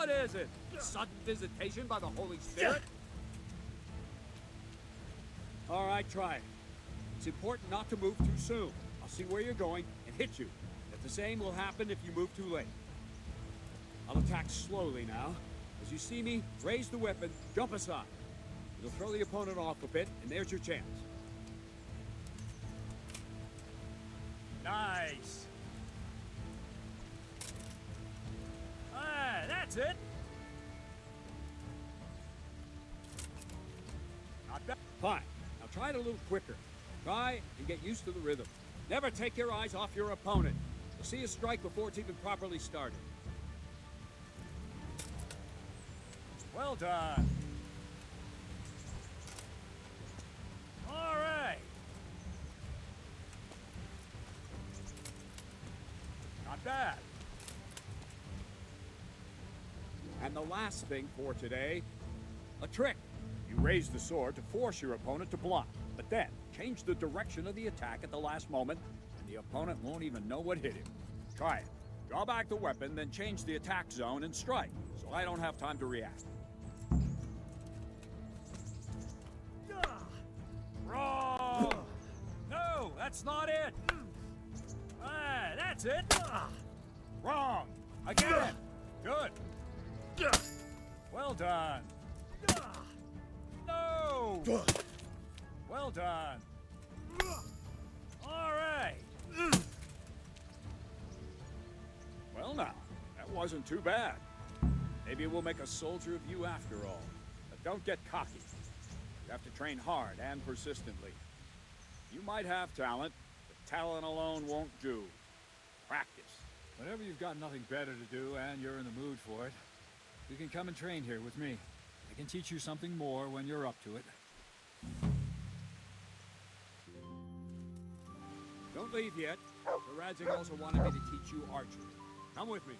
What is it? Sudden visitation by the Holy Spirit? All right, try it. It's important not to move too soon. I'll see where you're going and hit you. If the same will happen if you move too late. I'll attack slowly now. As you see me, raise the weapon, jump aside. It'll throw the opponent off a bit, and there's your chance. Nice! Ah, that's it! Not bad. Fine. Now try it a little quicker. Try and get used to the rhythm. Never take your eyes off your opponent. You'll see a strike before it's even properly started. Well done. All right. Not bad. And the last thing for today, a trick. You raise the sword to force your opponent to block, but then change the direction of the attack at the last moment, and the opponent won't even know what hit him. Try it. Draw back the weapon, then change the attack zone and strike, so I don't have time to react. Wrong! No, that's not it! Ah, that's it! Wrong! Again! Good! Well done! No! Well done! All right! Well now, that wasn't too bad. Maybe we'll make a soldier of you after all. But don't get cocky. You have to train hard and persistently. You might have talent, but talent alone won't do. Practice. Whenever you've got nothing better to do and you're in the mood for it, you can come and train here with me. I can teach you something more when you're up to it. Don't leave yet. The Radzig also wanted me to teach you archery. Come with me.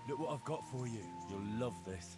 Look what I've got for you. You'll love this.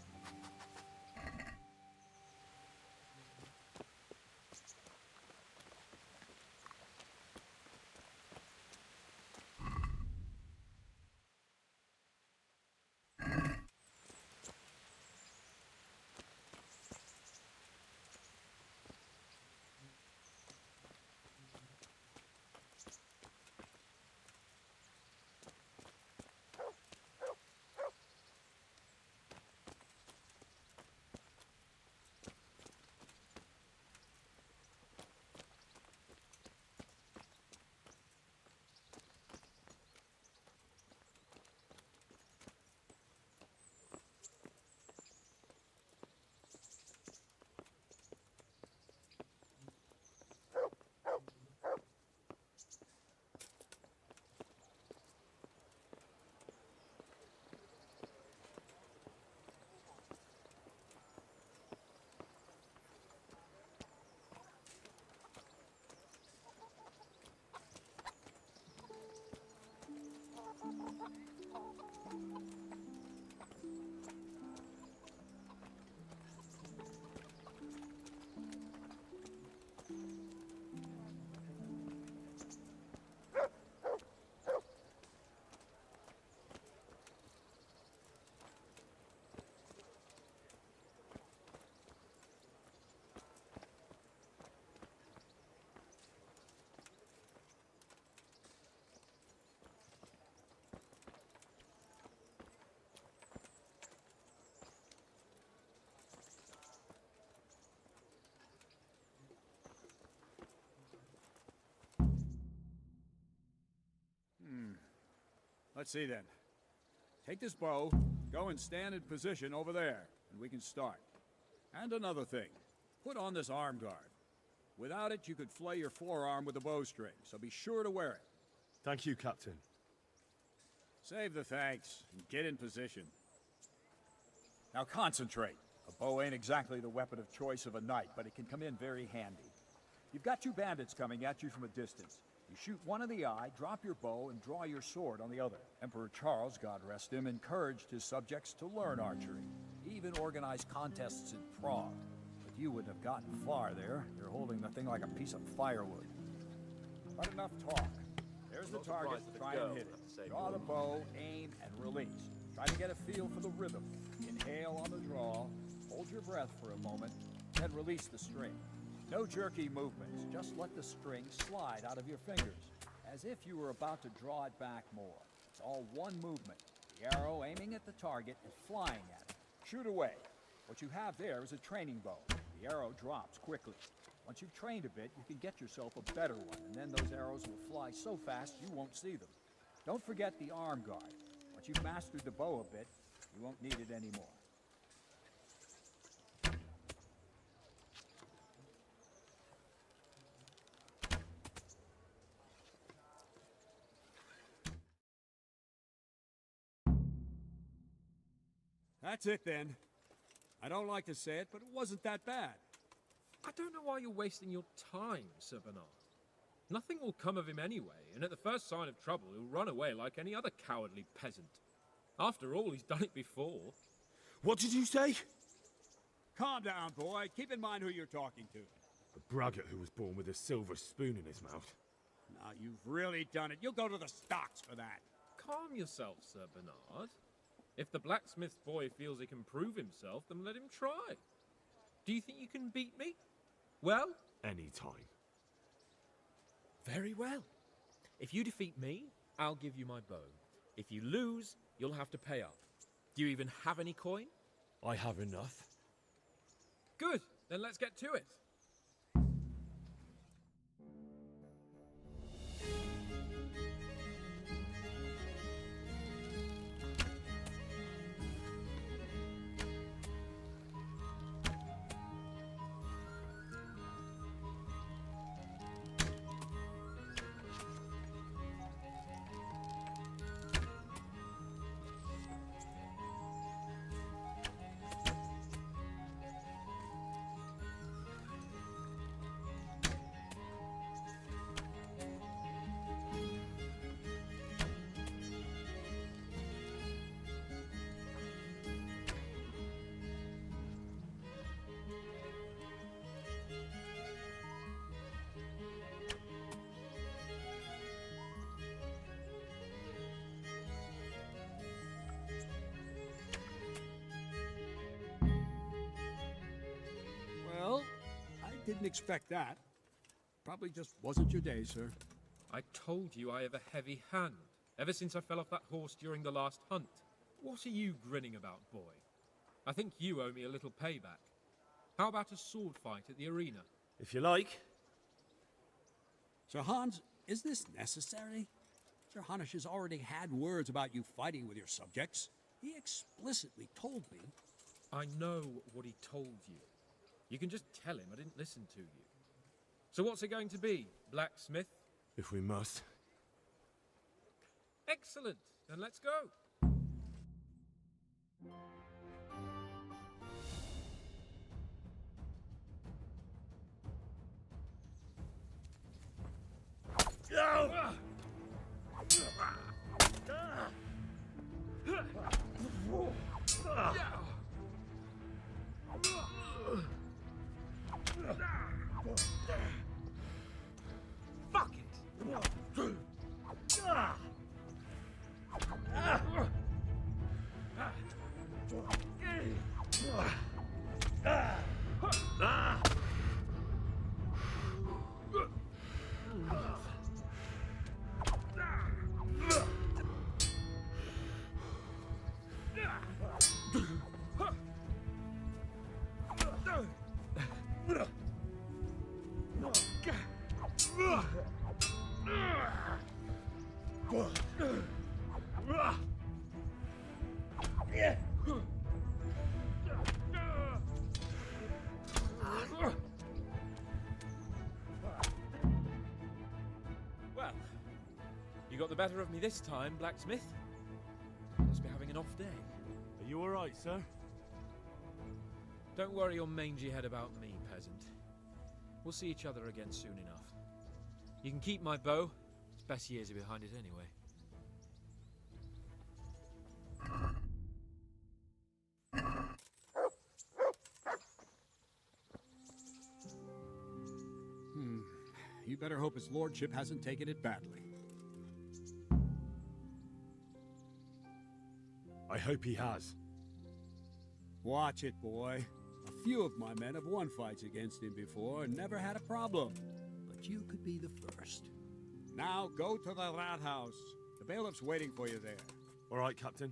Let's see then. Take this bow, go and stand in position over there, and we can start. And another thing, put on this arm guard. Without it, you could flay your forearm with a bowstring, so be sure to wear it. Thank you, Captain. Save the thanks, and get in position. Now concentrate. A bow ain't exactly the weapon of choice of a knight, but it can come in very handy. You've got two bandits coming at you from a distance. You shoot one in the eye, drop your bow, and draw your sword on the other. Emperor Charles, God rest him, encouraged his subjects to learn archery. He even organized contests in Prague. But you wouldn't have gotten far there. You're holding the thing like a piece of firewood. But enough talk. There's the target. Try and hit it. Draw the bow, aim, and release. Try to get a feel for the rhythm. Inhale on the draw, hold your breath for a moment, then release the string. No jerky movements, just let the string slide out of your fingers, as if you were about to draw it back more. It's all one movement, the arrow aiming at the target and flying at it. Shoot away. What you have there is a training bow. The arrow drops quickly. Once you've trained a bit, you can get yourself a better one, and then those arrows will fly so fast you won't see them. Don't forget the arm guard. Once you've mastered the bow a bit, you won't need it anymore. That's it then. I don't like to say it, but it wasn't that bad. I don't know why you're wasting your time, Sir Bernard. Nothing will come of him anyway, and at the first sign of trouble, he'll run away like any other cowardly peasant. After all, he's done it before. What did you say? Calm down, boy. Keep in mind who you're talking to. The braggart who was born with a silver spoon in his mouth. Now, you've really done it. You'll go to the stocks for that. Calm yourself, Sir Bernard. If the blacksmith boy feels he can prove himself, then let him try. Do you think you can beat me? Well? Any time. Very well. If you defeat me, I'll give you my bow. If you lose, you'll have to pay up. Do you even have any coin? I have enough. Good, then let's get to it. Well, I didn't expect that. Probably just wasn't your day, sir. I told you I have a heavy hand, ever since I fell off that horse during the last hunt. What are you grinning about, boy? I think you owe me a little payback. How about a sword fight at the arena? If you like. Sir Hans, is this necessary? Sir Hanush has already had words about you fighting with your subjects. He explicitly told me. I know what he told you. You can just tell him I didn't listen to you. So what's it going to be, blacksmith? If we must. Excellent, then let's go. Fuck it! Well, you got the better of me this time, blacksmith. Must be having an off day. Are you alright, sir? Don't worry your mangy head about me, peasant. We'll see each other again soon enough. You can keep my bow, Best years are behind us anyway. You better hope his lordship hasn't taken it badly. I hope he has. Watch it, boy. A few of my men have won fights against him before and never had a problem. But you could be the first. Now go to the rat house. The bailiff's waiting for you there. All right, Captain.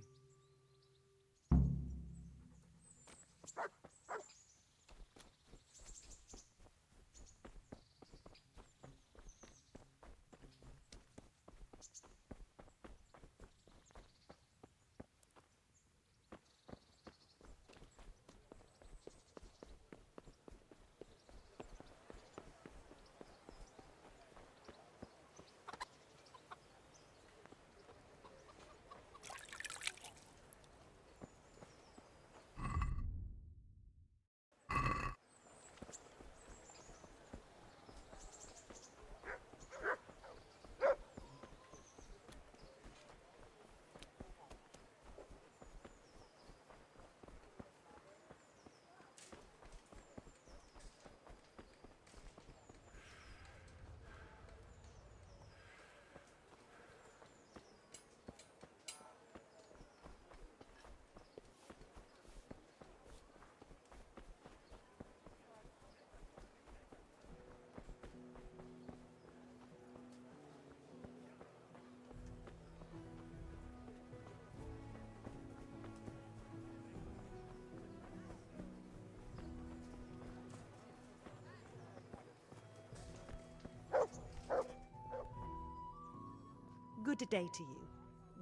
Good day to you.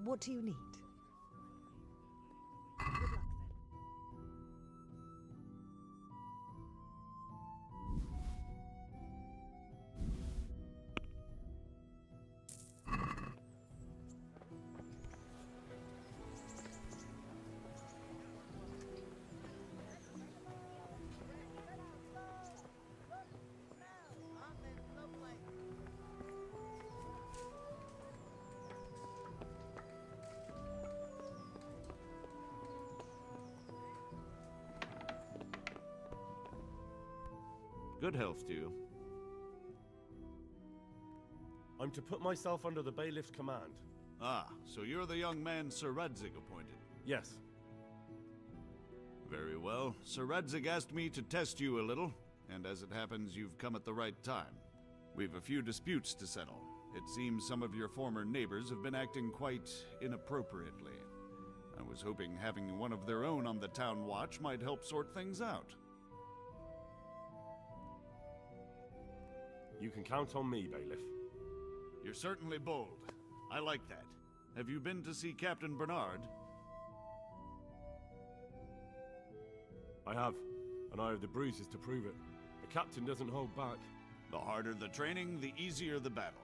What do you need? Good luck, then. Good health to you. I'm to put myself under the bailiff's command. Ah, so you're the young man Sir Radzig appointed. Yes. Very well. Sir Radzig asked me to test you a little, and as it happens, you've come at the right time. We've a few disputes to settle. It seems some of your former neighbors have been acting quite inappropriately. I was hoping having one of their own on the town watch might help sort things out. You can count on me, bailiff. You're certainly bold. I like that. Have you been to see Captain Bernard? I have, and I have the bruises to prove it. The captain doesn't hold back. The harder the training, the easier the battle.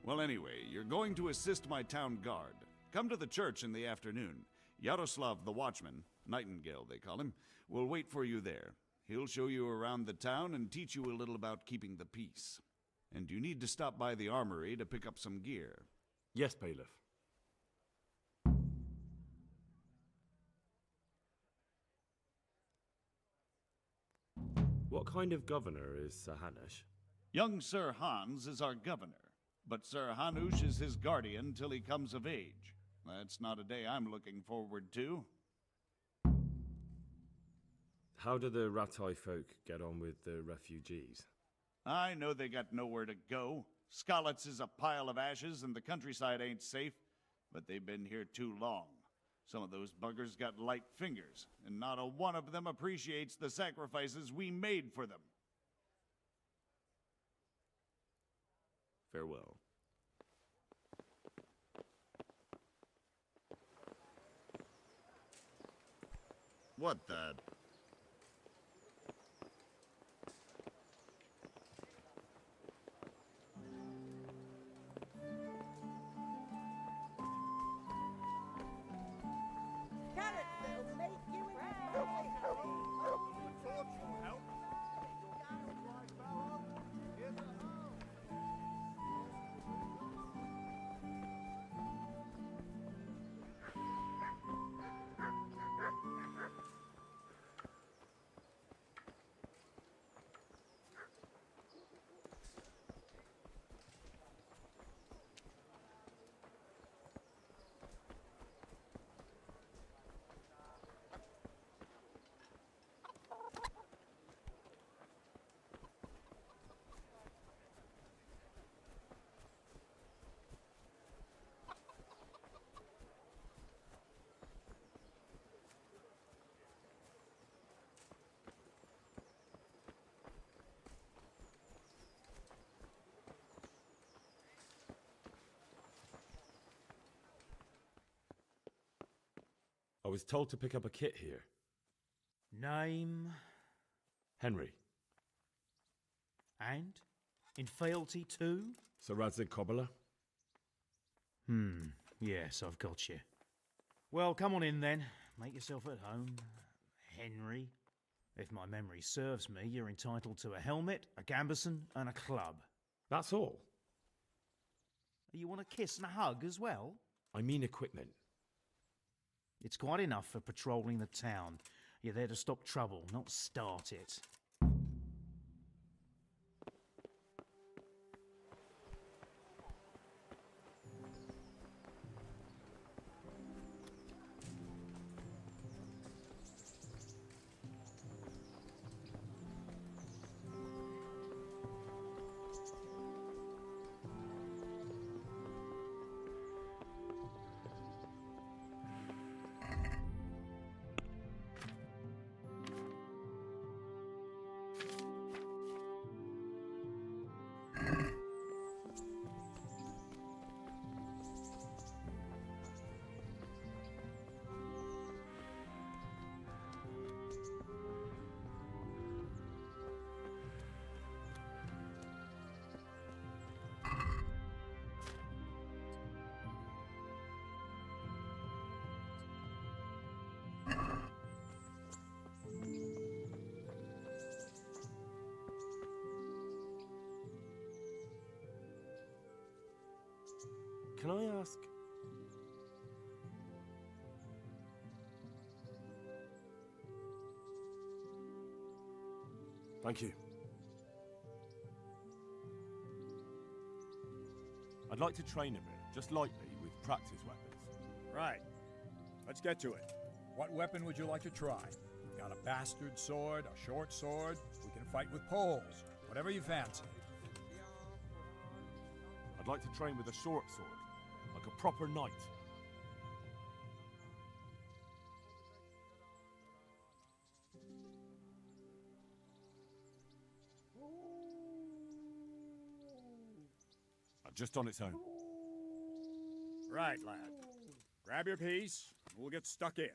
Well, anyway, you're going to assist my town guard. Come to the church in the afternoon. Yaroslav the watchman, Nightingale they call him, will wait for you there. He'll show you around the town and teach you a little about keeping the peace. And you need to stop by the armory to pick up some gear. Yes, bailiff. What kind of governor is Sir Hanush? Young Sir Hans is our governor, but Sir Hanush is his guardian till he comes of age. That's not a day I'm looking forward to. How do the Ratai folk get on with the refugees? I know they got nowhere to go. Skalitz is a pile of ashes and the countryside ain't safe, but they've been here too long. Some of those buggers got light fingers, and not a one of them appreciates the sacrifices we made for them. Farewell. What the... I was told to pick up a kit here. Name Henry. and in fealty to? Sir Radzig Kobyla? Yes, I've got you. Well, come on in then. Make yourself at home, Henry. If my memory serves me, you're entitled to a helmet, a gambeson, and a club. That's all. You want a kiss and a hug as well? I mean equipment. It's quite enough for patrolling the town. You're there to stop trouble, not start it. Can I ask? Thank you. I'd like to train a bit, just lightly, with practice weapons. Right. Let's get to it. What weapon would you like to try? Got a bastard sword, a short sword? We can fight with poles. Whatever you fancy. I'd like to train with a short sword, like a proper knight. Just on its own. Right, lad. Grab your piece, and we'll get stuck in.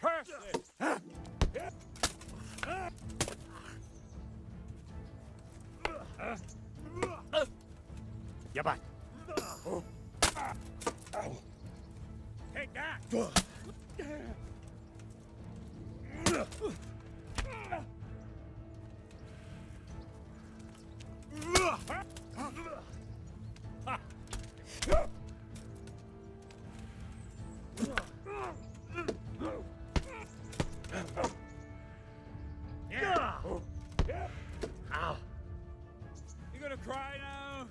Curse it! Get back. Take that! You gonna cry now?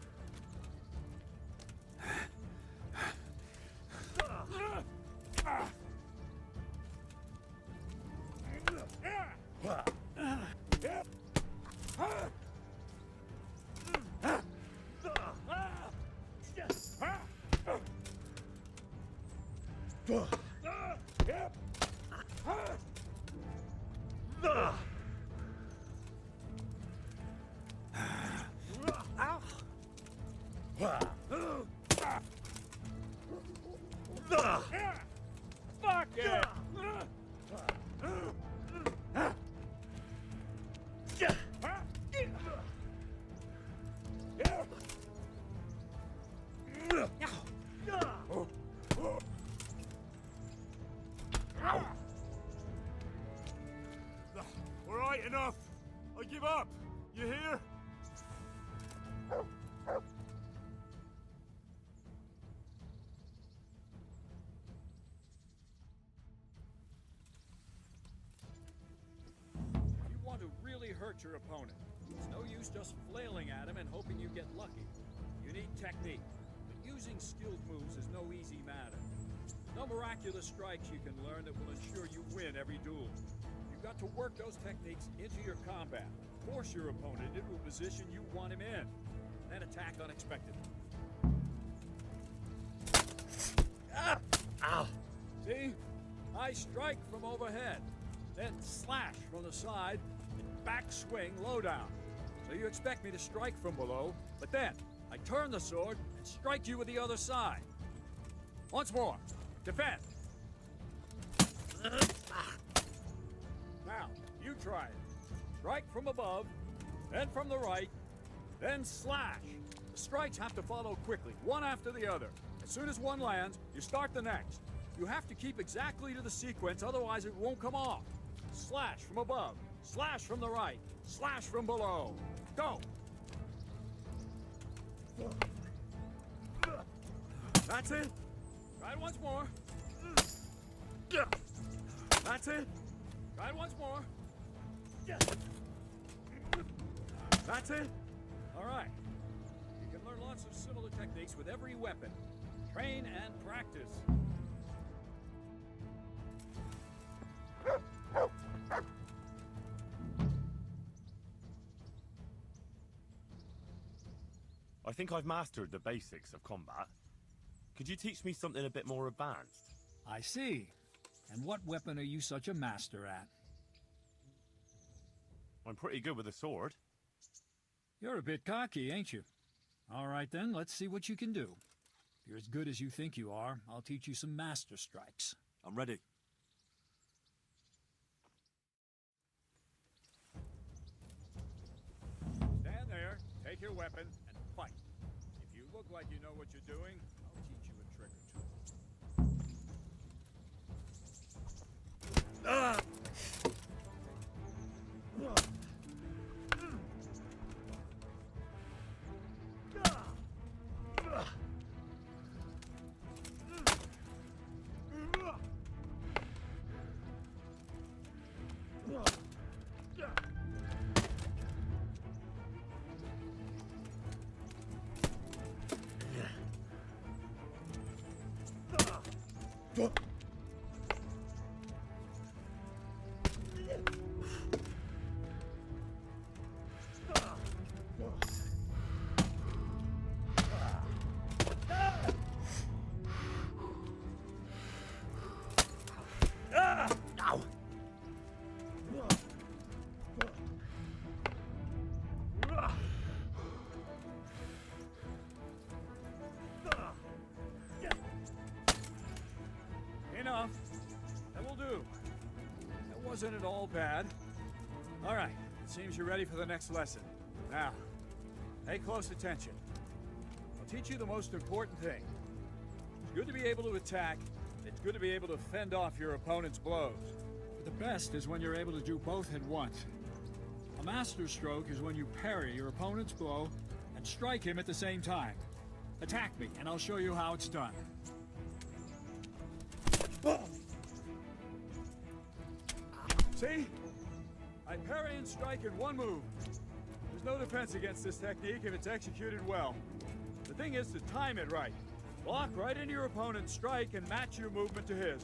Fuck it! All right, enough. I give up. You hear? You want to really hurt your opponent. It's no use just flailing at him and hoping you get lucky. You need technique, but using skilled moves is no easy matter. No miraculous strikes you can learn that will ensure you win every duel. You've got to work those techniques into your combat, force your opponent into a position you want him in, then attack unexpectedly. Ow! See? I strike from overhead, then slash from the side, and back swing low down. So you expect me to strike from below, but then I turn the sword and strike you with the other side. Once more. Defend. Now, you try it. Strike from above, then from the right, then slash. The strikes have to follow quickly, one after the other. As soon as one lands, you start the next. You have to keep exactly to the sequence, otherwise it won't come off. Slash from above, slash from the right, slash from below. Go! That's it. Try it once more. That's it. Try it once more. That's it. All right. You can learn lots of similar techniques with every weapon. Train and practice. I think I've mastered the basics of combat. Could you teach me something a bit more advanced? I see. And what weapon are you such a master at? I'm pretty good with a sword. You're a bit cocky, ain't you? All right then, let's see what you can do. If you're as good as you think you are, I'll teach you some master strikes. I'm ready. Stand there, take your weapon, and fight. If you look like you know what you're doing, I'll teach you a trick or two. Enough. That will do. That wasn't at all bad. All right, it seems you're ready for the next lesson. Now, pay close attention. I'll teach you the most important thing. It's good to be able to attack. It's good to be able to fend off your opponent's blows. But the best is when you're able to do both at once. A master stroke is when you parry your opponent's blow and strike him at the same time. Attack me, and I'll show you how it's done. See? I parry and strike in one move. There's no defense against this technique if it's executed well. The thing is to time it right. Block right into your opponent's strike and match your movement to his.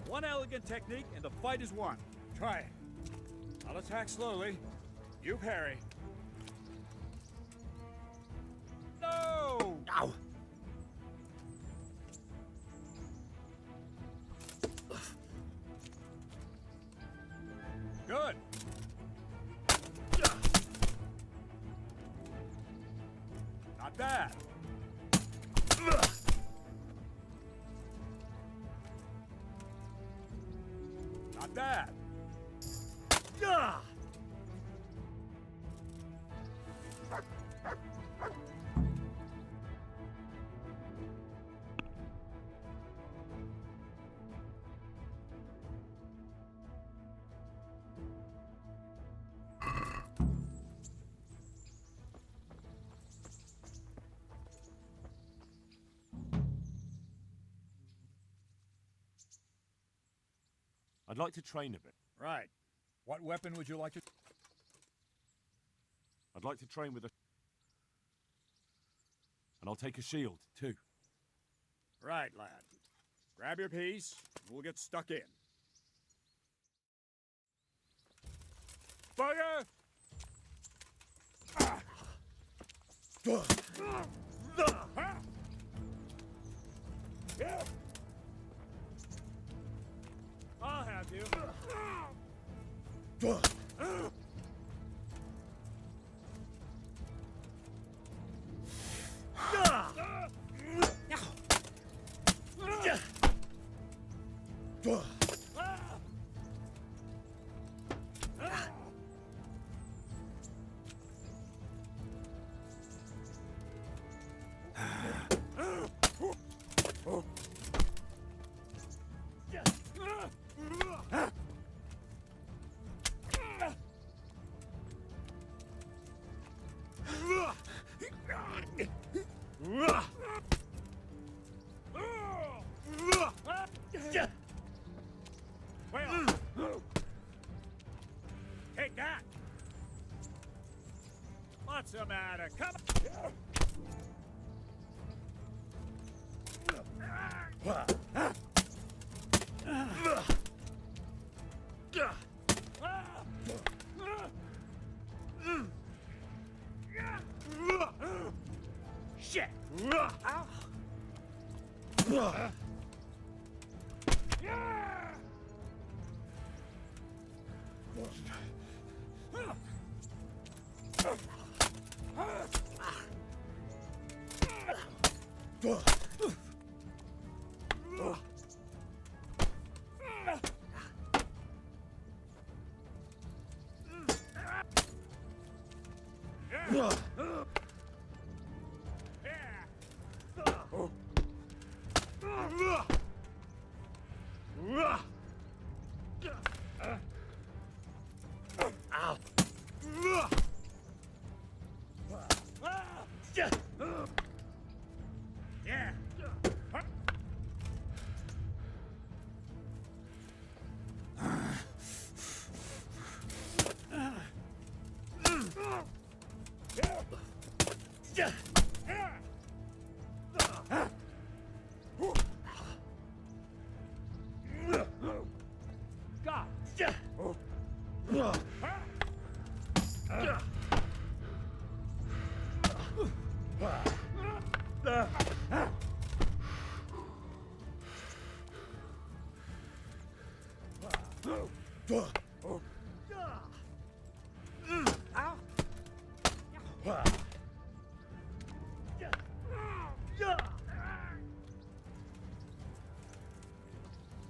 One elegant technique and the fight is won. Try it. I'll attack slowly. You parry. No! Ow! Good. Not bad. Not bad. I'd like to train a bit. Right. What weapon would you like to... I'd like to train with a... And I'll take a shield, too. Right, lad. Grab your piece, and we'll get stuck in. Fire! I'll have you. What's the matter? Come Shit!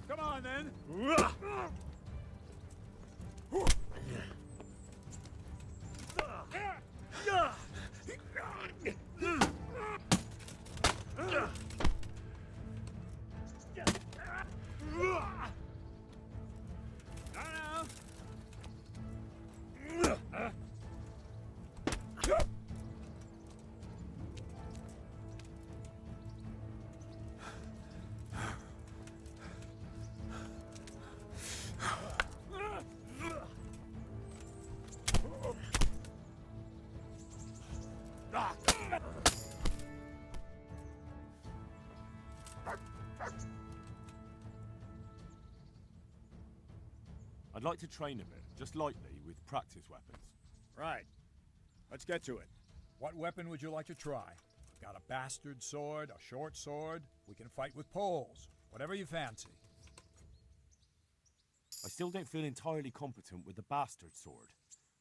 Come on, then. I'd like to train a bit, just lightly, with practice weapons. Right. Let's get to it. What weapon would you like to try? I've got a bastard sword, a short sword. We can fight with poles. Whatever you fancy. I still don't feel entirely competent with the bastard sword.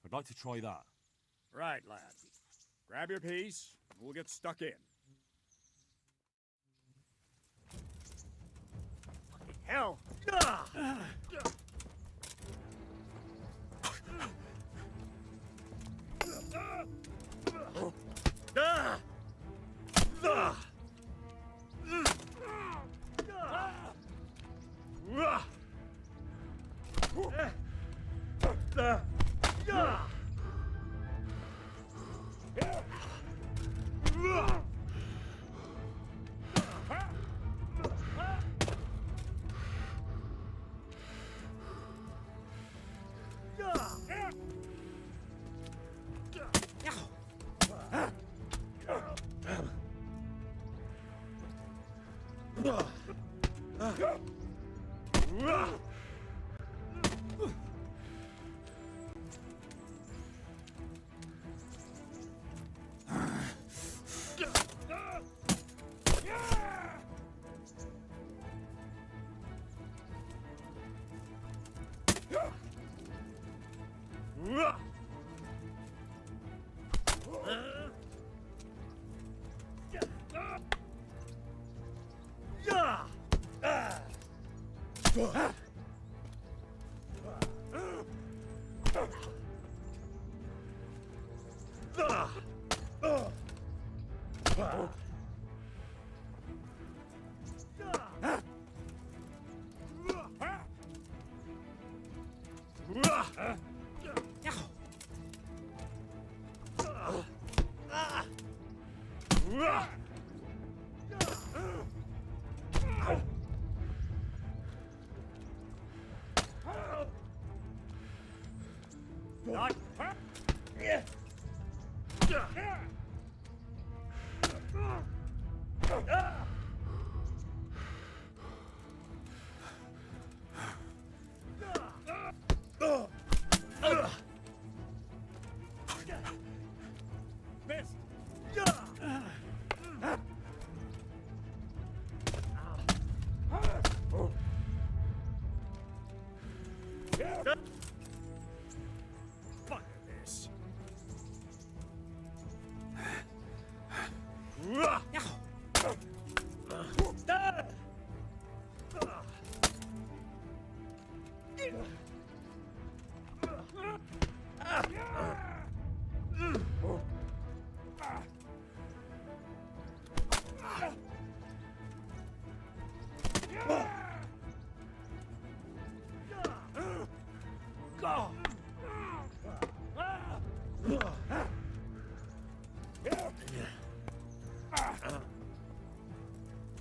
I'd like to try that. Right, lad. Grab your piece, and we'll get stuck in. Hell!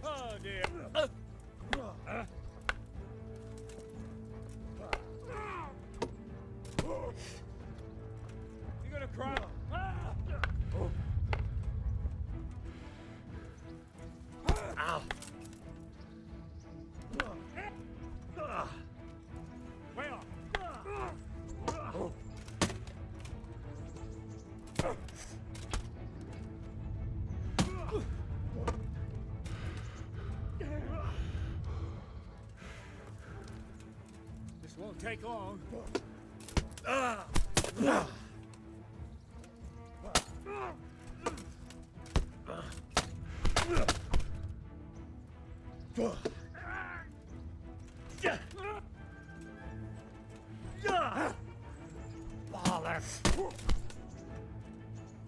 Oh dear. You gonna cry? Ow! Way off. This won't take long.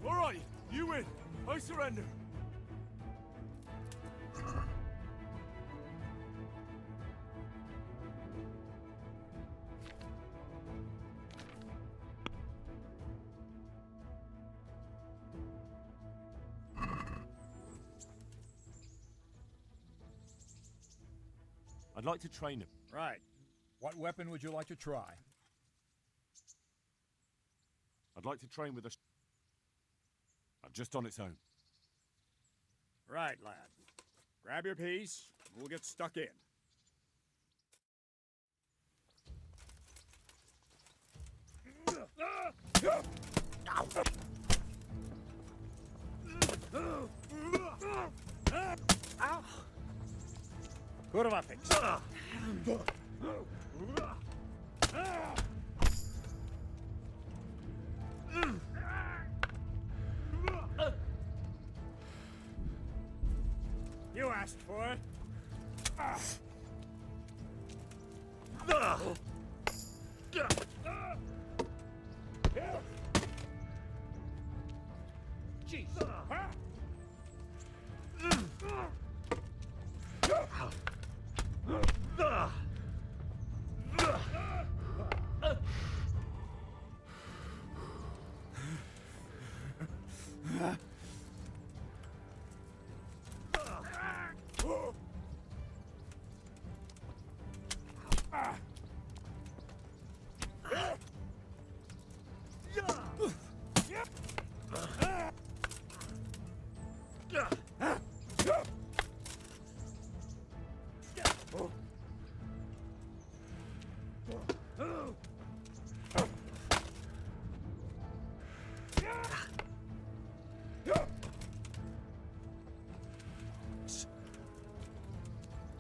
All right, you win. I surrender. I'd like to train him. Right. What weapon would you like to try? I'd like to train with a just on its own. Right, lad. Grab your piece, and we'll get stuck in. Kurwa fix. You asked for it. Jeez.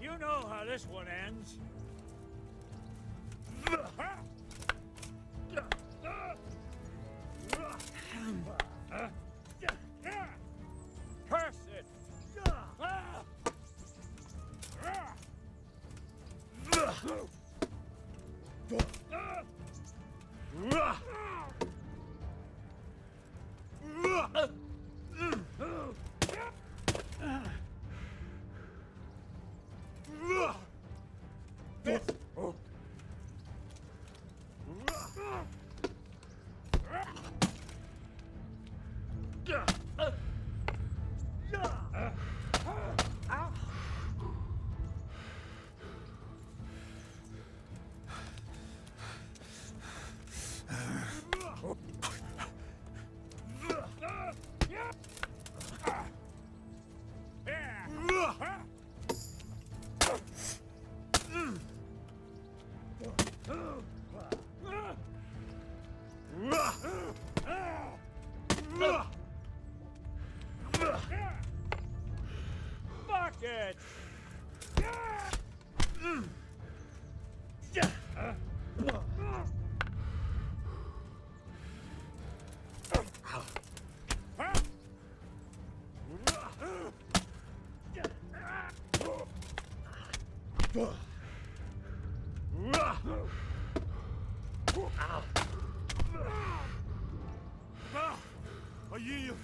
You know how this one ends. Curse it! Fuck it! I yield.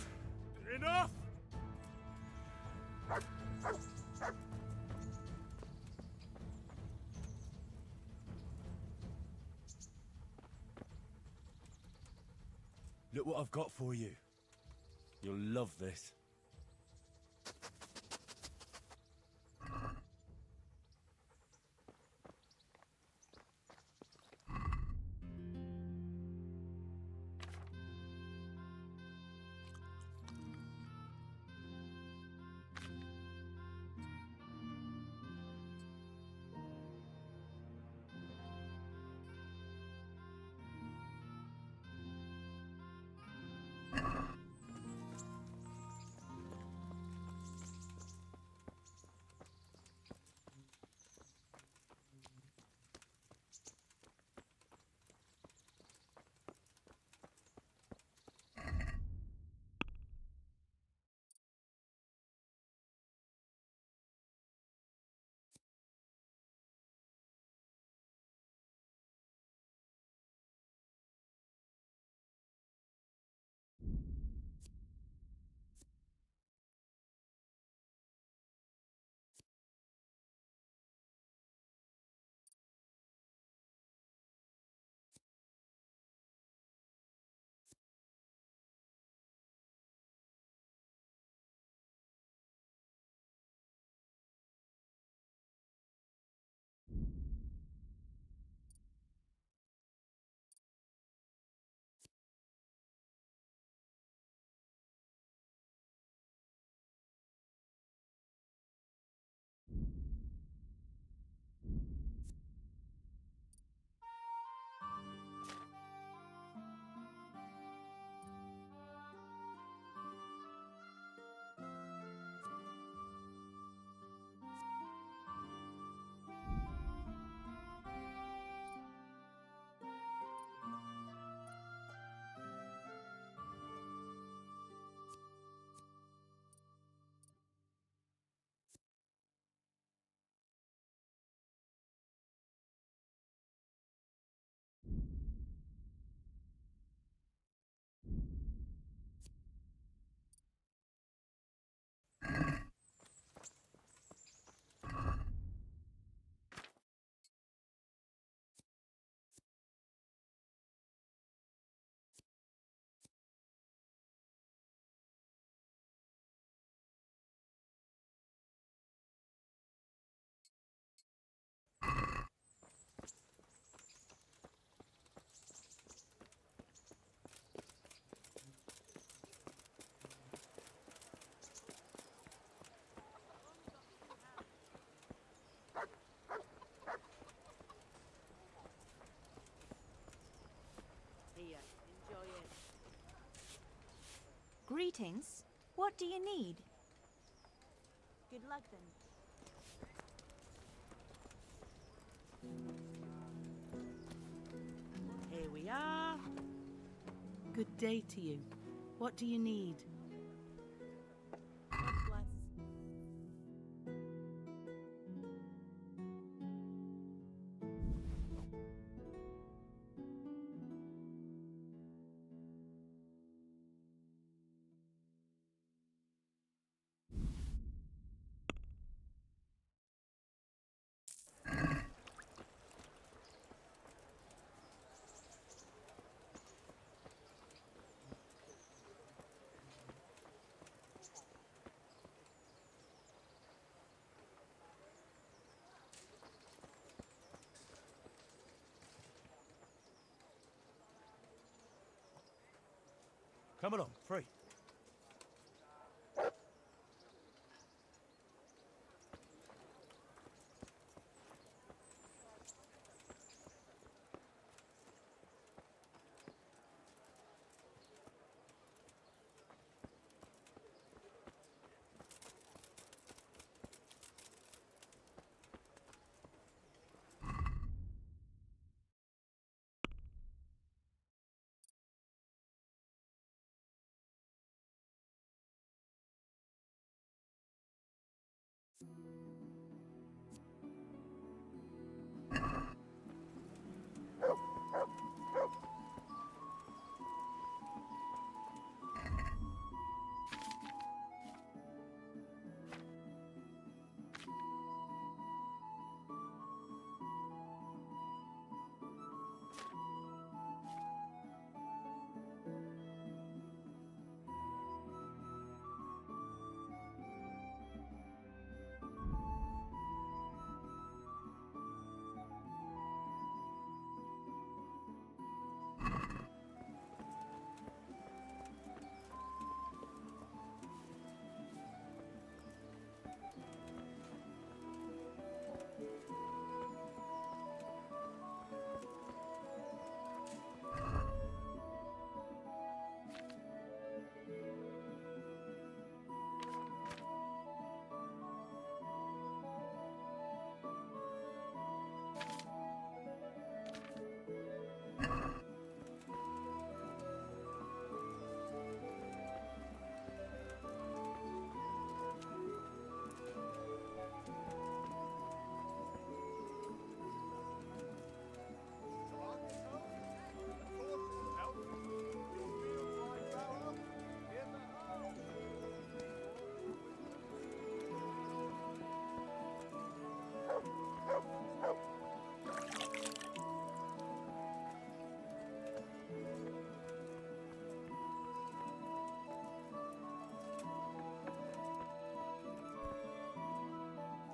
Enough! Look what I've got for you. You'll love this. Greetings. What do you need? Good luck then. Here we are. Good day to you. What do you need? God bless. Come along, free.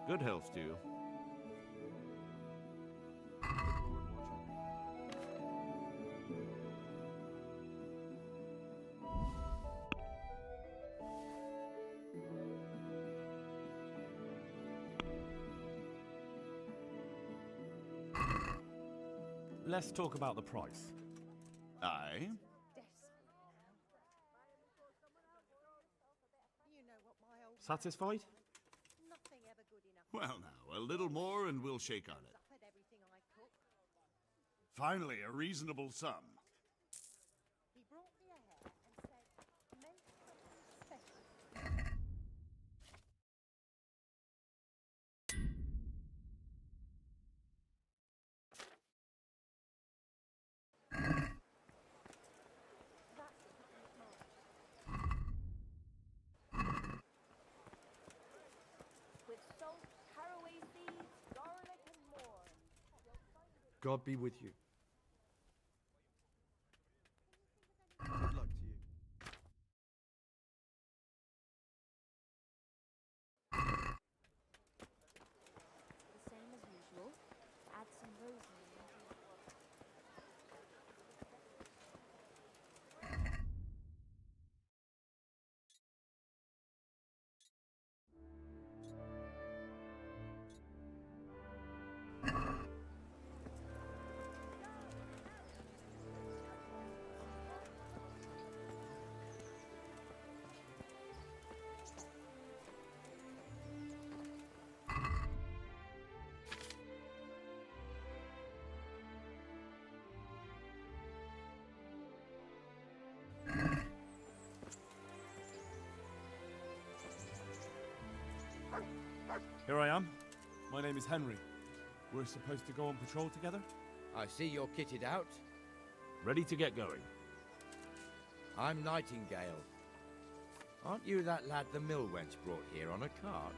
Good health to you. Let's talk about the price. Aye? Satisfied? Well now, a little more and we'll shake on it. Finally, a reasonable sum. He brought me ahead and said, make something special. With salt, caraway seeds, garlic, and more. God be with you. Good luck to you. The same as usual. Add some rosemary. Here I am. My name is Henry. We're supposed to go on patrol together? I see you're kitted out. Ready to get going. I'm Nightingale. Aren't you that lad the mill wench brought here on a cart?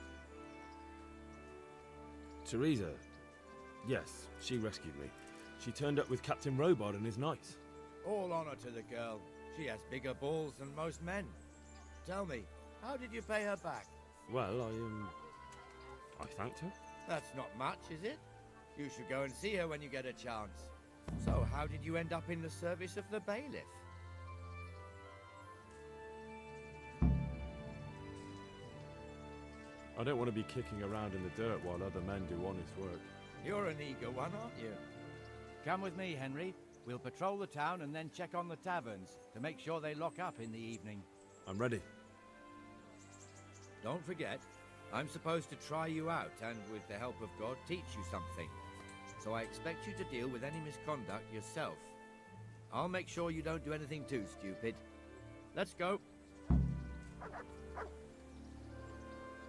Teresa. Yes, she rescued me. She turned up with Captain Robard and his knights. All honor to the girl. She has bigger balls than most men. Tell me, how did you pay her back? Well, I thanked her. That's not much, is it? You should go and see her when you get a chance. So, how did you end up in the service of the bailiff? I don't want to be kicking around in the dirt while other men do honest work. You're an eager one, aren't you? Come with me, Henry. We'll patrol the town and then check on the taverns to make sure they lock up in the evening. I'm ready. Don't forget, I'm supposed to try you out and, with the help of God, teach you something. So I expect you to deal with any misconduct yourself. I'll make sure you don't do anything too stupid. Let's go.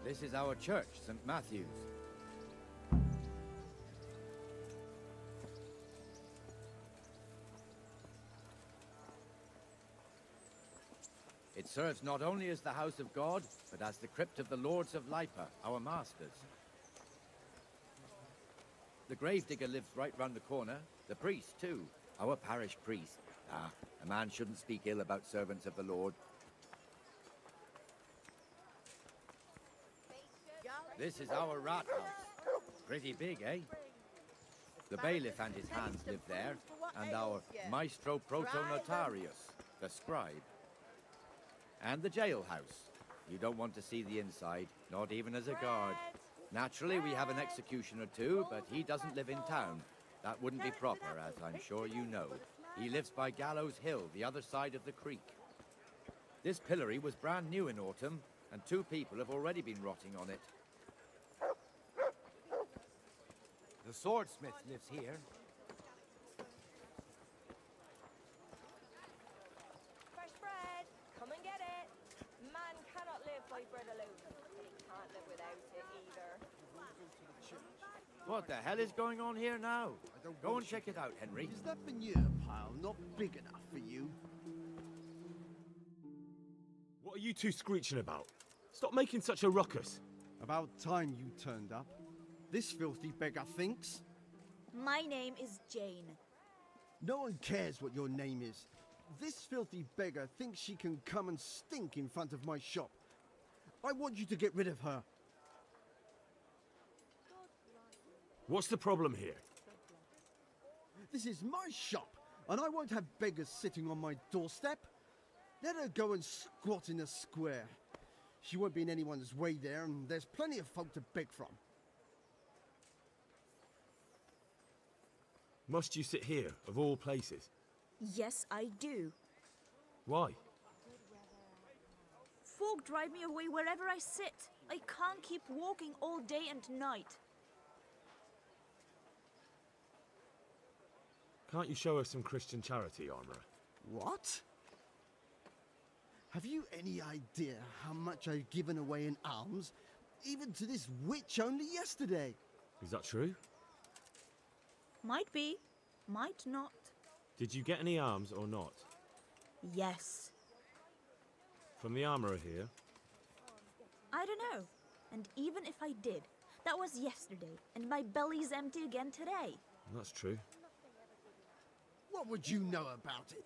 This is our church, St. Matthew's. It serves not only as the house of God, but as the crypt of the Lords of Lipa, our masters. The gravedigger lives right round the corner. The priest, too. Our parish priest. Ah, a man shouldn't speak ill about servants of the Lord. This is our rat house. Pretty big, eh? The bailiff and his hands live there, and our maestro protonotarius, the scribe. And the jailhouse. You don't want to see the inside, not even as a guard. Naturally, we have an executioner too, but he doesn't live in town. That wouldn't be proper, as I'm sure you know. He lives by Gallows Hill, the other side of the creek. This pillory was brand new in autumn, and 2 people have already been rotting on it. The swordsmith lives here. Fresh bread! Come and get it! Man cannot live by bread alone. He can't live without it either. What the hell is going on here now? Go and check it out, Henry. Is that manure pile not big enough for you? What are you two screeching about? Stop making such a ruckus. About time you turned up. This filthy beggar thinks. My name is Jane. No one cares what your name is. This filthy beggar thinks she can come and stink in front of my shop. I want you to get rid of her. What's the problem here? This is my shop, and I won't have beggars sitting on my doorstep. Let her go and squat in a square. She won't be in anyone's way there, and there's plenty of folk to beg from. Must you sit here, of all places? Yes, I do. Why? Folk drive me away wherever I sit. I can't keep walking all day and night. Can't you show us some Christian charity, Armourer? What? Have you any idea how much I've given away in alms, even to this witch only yesterday? Is that true? Might be, might not. Did you get any alms or not? Yes. From the Armourer here? I don't know. And even if I did, that was yesterday, and my belly's empty again today. That's true. What would you know about it?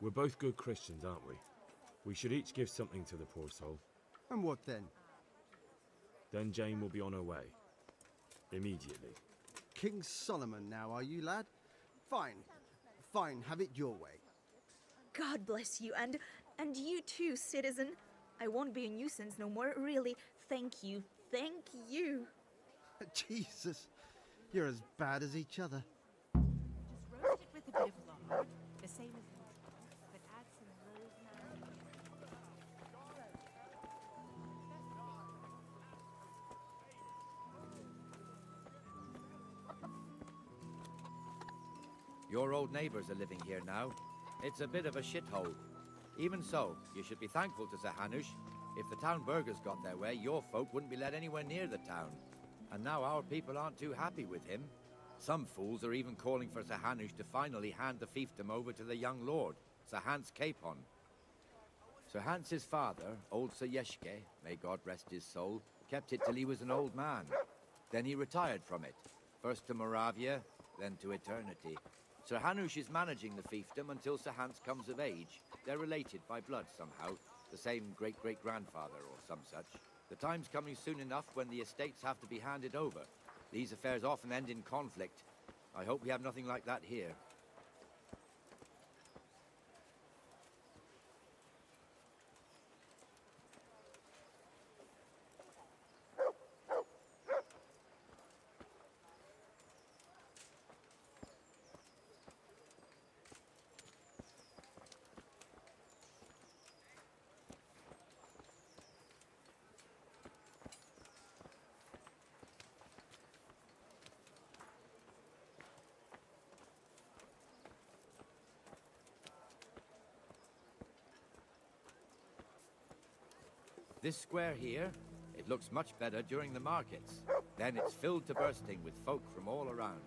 We're both good Christians, aren't we? We should each give something to the poor soul. And what then? Then Jane will be on her way. Immediately. King Solomon now, are you, lad? Fine. Fine, have it your way. God bless you, and you too, citizen. I won't be a nuisance no more, really. Thank you, thank you. Jesus, you're as bad as each other. Just roast it with a bit of lard, the same as usual, but add some rosemary. Your old neighbours are living here now. It's a bit of a shithole. Even so, you should be thankful to Sir Hanush. If the town burghers got their way, your folk wouldn't be let anywhere near the town. And now our people aren't too happy with him. Some fools are even calling for Sir Hanush to finally hand the fiefdom over to the young lord, Sir Hans Capon. Sir Hans's father, old Sir Yeshke, may God rest his soul, kept it till he was an old man. Then he retired from it, first to Moravia, then to eternity. Sir Hanush is managing the fiefdom until Sir Hans comes of age. They're related by blood somehow, the same great-great-grandfather or some such. The time's coming soon enough when the estates have to be handed over. These affairs often end in conflict. I hope we have nothing like that here. This square here, it looks much better during the markets. Then it's filled to bursting with folk from all around.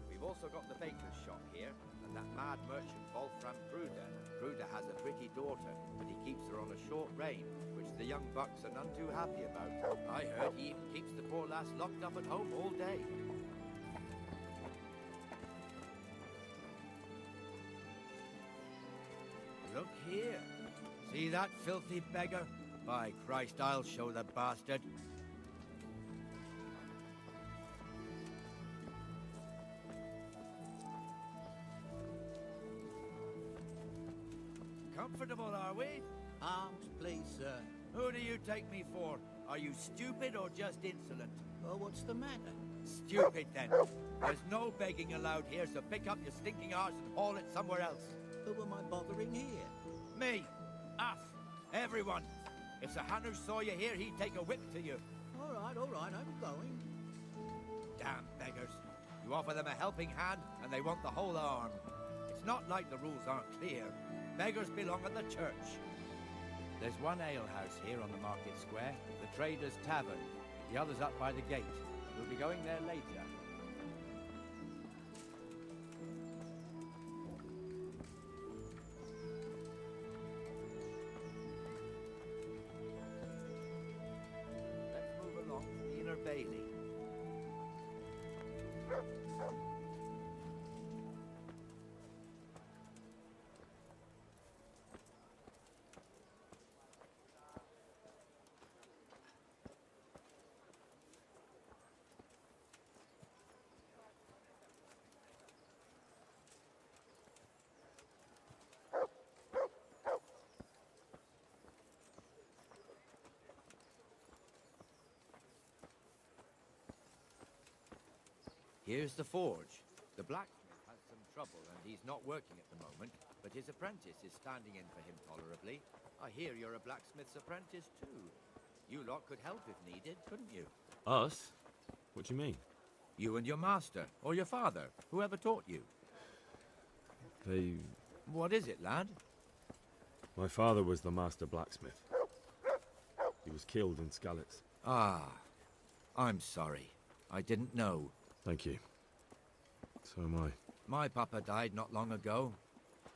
We've also got the baker's shop here, and that mad merchant Wolfram Kruder. Kruder has a pretty daughter, but he keeps her on a short rein, which the young bucks are none too happy about. I heard he even keeps the poor lass locked up at home all day. Look here. See that filthy beggar? By Christ, I'll show the bastard. Comfortable, are we? Arms, please, sir. Who do you take me for? Are you stupid or just insolent? Oh, what's the matter? Stupid, then. There's no begging allowed here, so pick up your stinking arse and haul it somewhere else. Who am I bothering here? Me. Us. Everyone. If Sir Hanush saw you here, he'd take a whip to you. All right, I'm going. Damn beggars. You offer them a helping hand, and they want the whole arm. It's not like the rules aren't clear. Beggars belong at the church. There's one alehouse here on the market square, the Trader's Tavern. The other's up by the gate. We'll be going there later. Here's the forge. The blacksmith has some trouble and he's not working at the moment, but his apprentice is standing in for him tolerably. I hear you're a blacksmith's apprentice too. You lot could help if needed, couldn't you? Us? What do you mean? You and your master, or your father, whoever taught you. They... What is it, lad? My father was the master blacksmith. He was killed in Skalitz. Ah, I'm sorry. I didn't know. Thank you. So am I. My papa died not long ago.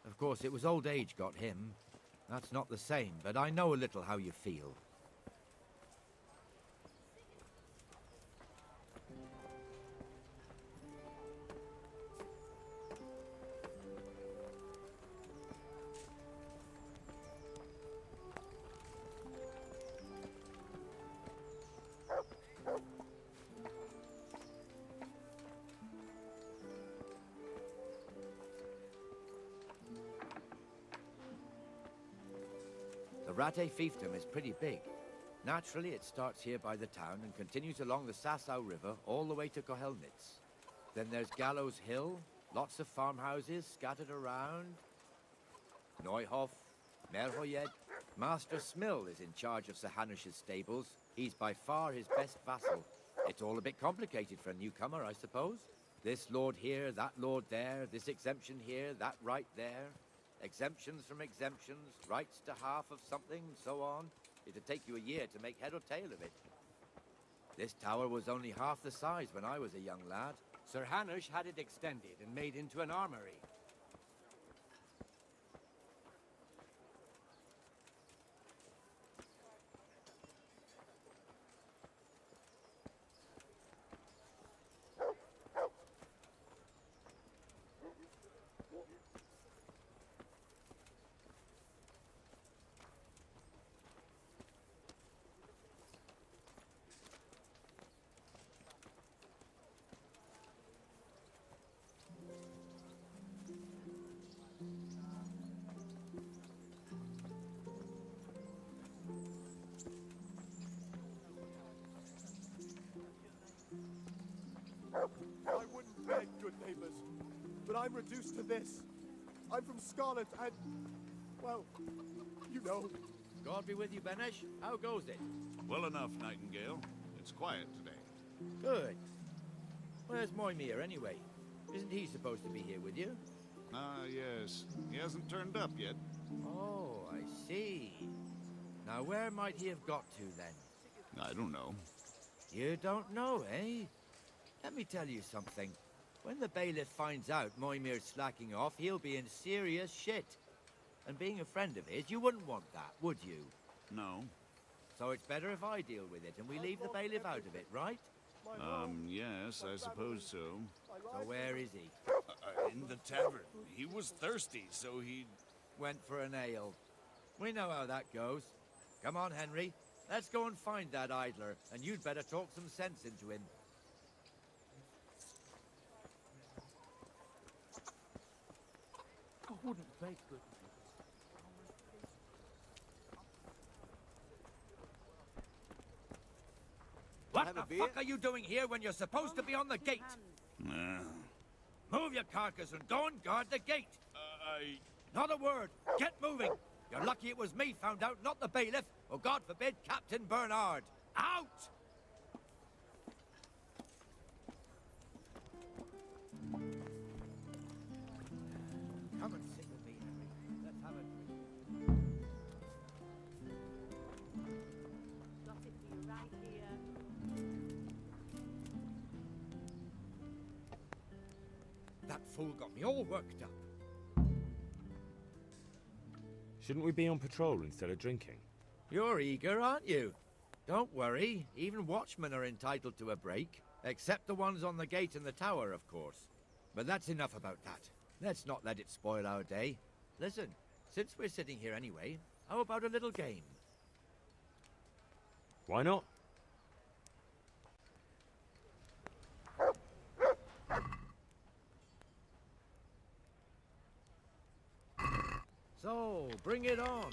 Of course, it was old age got him. That's not the same, but I know a little how you feel. The Rate fiefdom is pretty big. Naturally, it starts here by the town and continues along the Sasau River all the way to Kohelnitz. Then there's Gallows Hill, lots of farmhouses scattered around. Neuhof, Merhoyed. Master Smill is in charge of Sir Hanush's stables. He's by far his best vassal. It's all a bit complicated for a newcomer, I suppose. This lord here, that lord there, this exemption here, that right there. Exemptions from exemptions, rights to half of something, so on. It'd take you a year to make head or tail of it. This tower was only half the size when I was a young lad. Sir Hanush had it extended and made into an armory. I wouldn't beg, good neighbors, but I'm reduced to this. I'm from Scarlet and, well, you know. God be with you, Benesh. How goes it? Well enough, Nightingale. It's quiet today. Good. Where's Moimir, anyway? Isn't he supposed to be here with you? Ah, yes. He hasn't turned up yet. Oh, I see. Now, where might he have got to, then? I don't know. You don't know, eh? Let me tell you something. When the bailiff finds out Moimir's slacking off, he'll be in serious shit. And being a friend of his, you wouldn't want that, would you? No. So it's better if I deal with it and we leave the bailiff out of it, right? Yes, I suppose so. So where is he? In the tavern. He was thirsty, so he... Went for an ale. We know how that goes. Come on, Henry. Let's go and find that idler, and you'd better talk some sense into him. I wouldn't beg, good. What the fuck are you doing here when you're supposed to be on the gate? Move your carcass and go and guard the gate. Not a word. Get moving. You're lucky it was me found out, not the bailiff, or God forbid, Captain Bernard. Out! Come and sit with me, Henry. Let's have a drink. Got it for you right here. That fool got me all worked up. Shouldn't we be on patrol instead of drinking? You're eager, aren't you? Don't worry, even watchmen are entitled to a break. Except the ones on the gate and the tower, of course. But that's enough about that. Let's not let it spoil our day. Listen, since we're sitting here anyway, how about a little game? Why not? So, bring it on.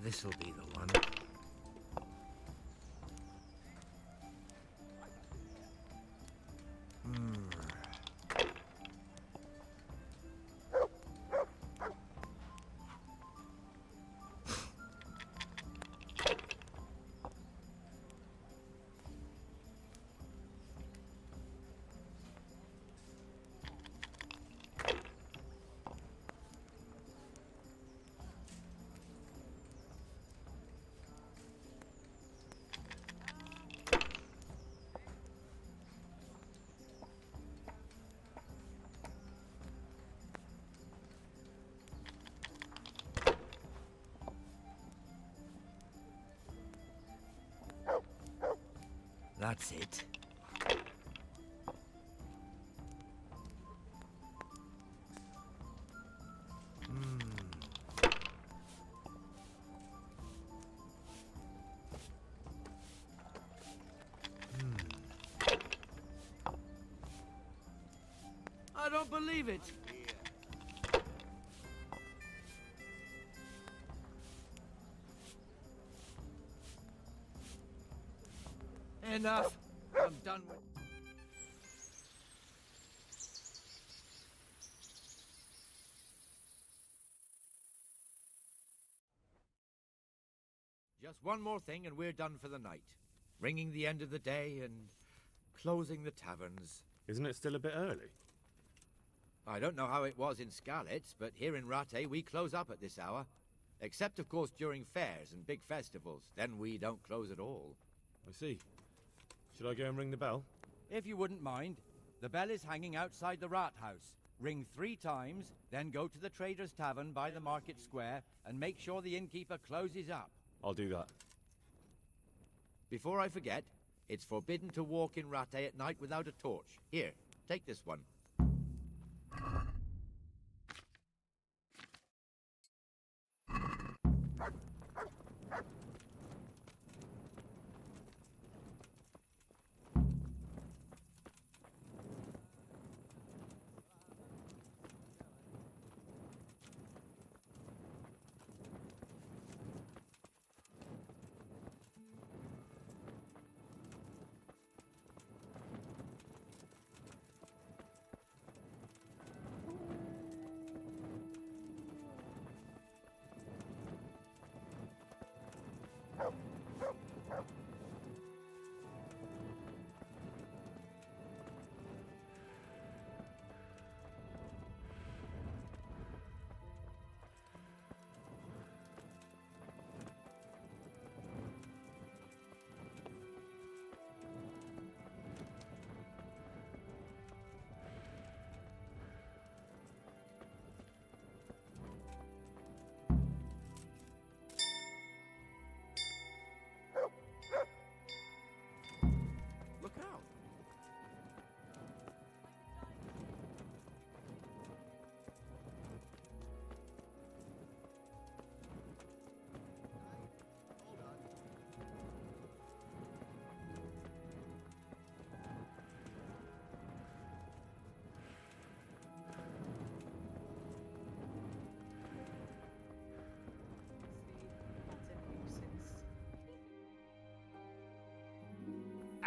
This'll be the one. That's it. I don't believe it. Enough. I'm done with... Just one more thing and we're done for the night. Ringing the end of the day and closing the taverns. Isn't it still a bit early? I don't know how it was in Skalitz, but here in Rattay we close up at this hour. Except, of course, during fairs and big festivals. Then we don't close at all. I see. Should I go and ring the bell? If you wouldn't mind. The bell is hanging outside the rat house. Ring 3 times, then go to the Trader's Tavern by the market square and make sure the innkeeper closes up. I'll do that. Before I forget, it's forbidden to walk in Rattay at night without a torch. Here, take this one.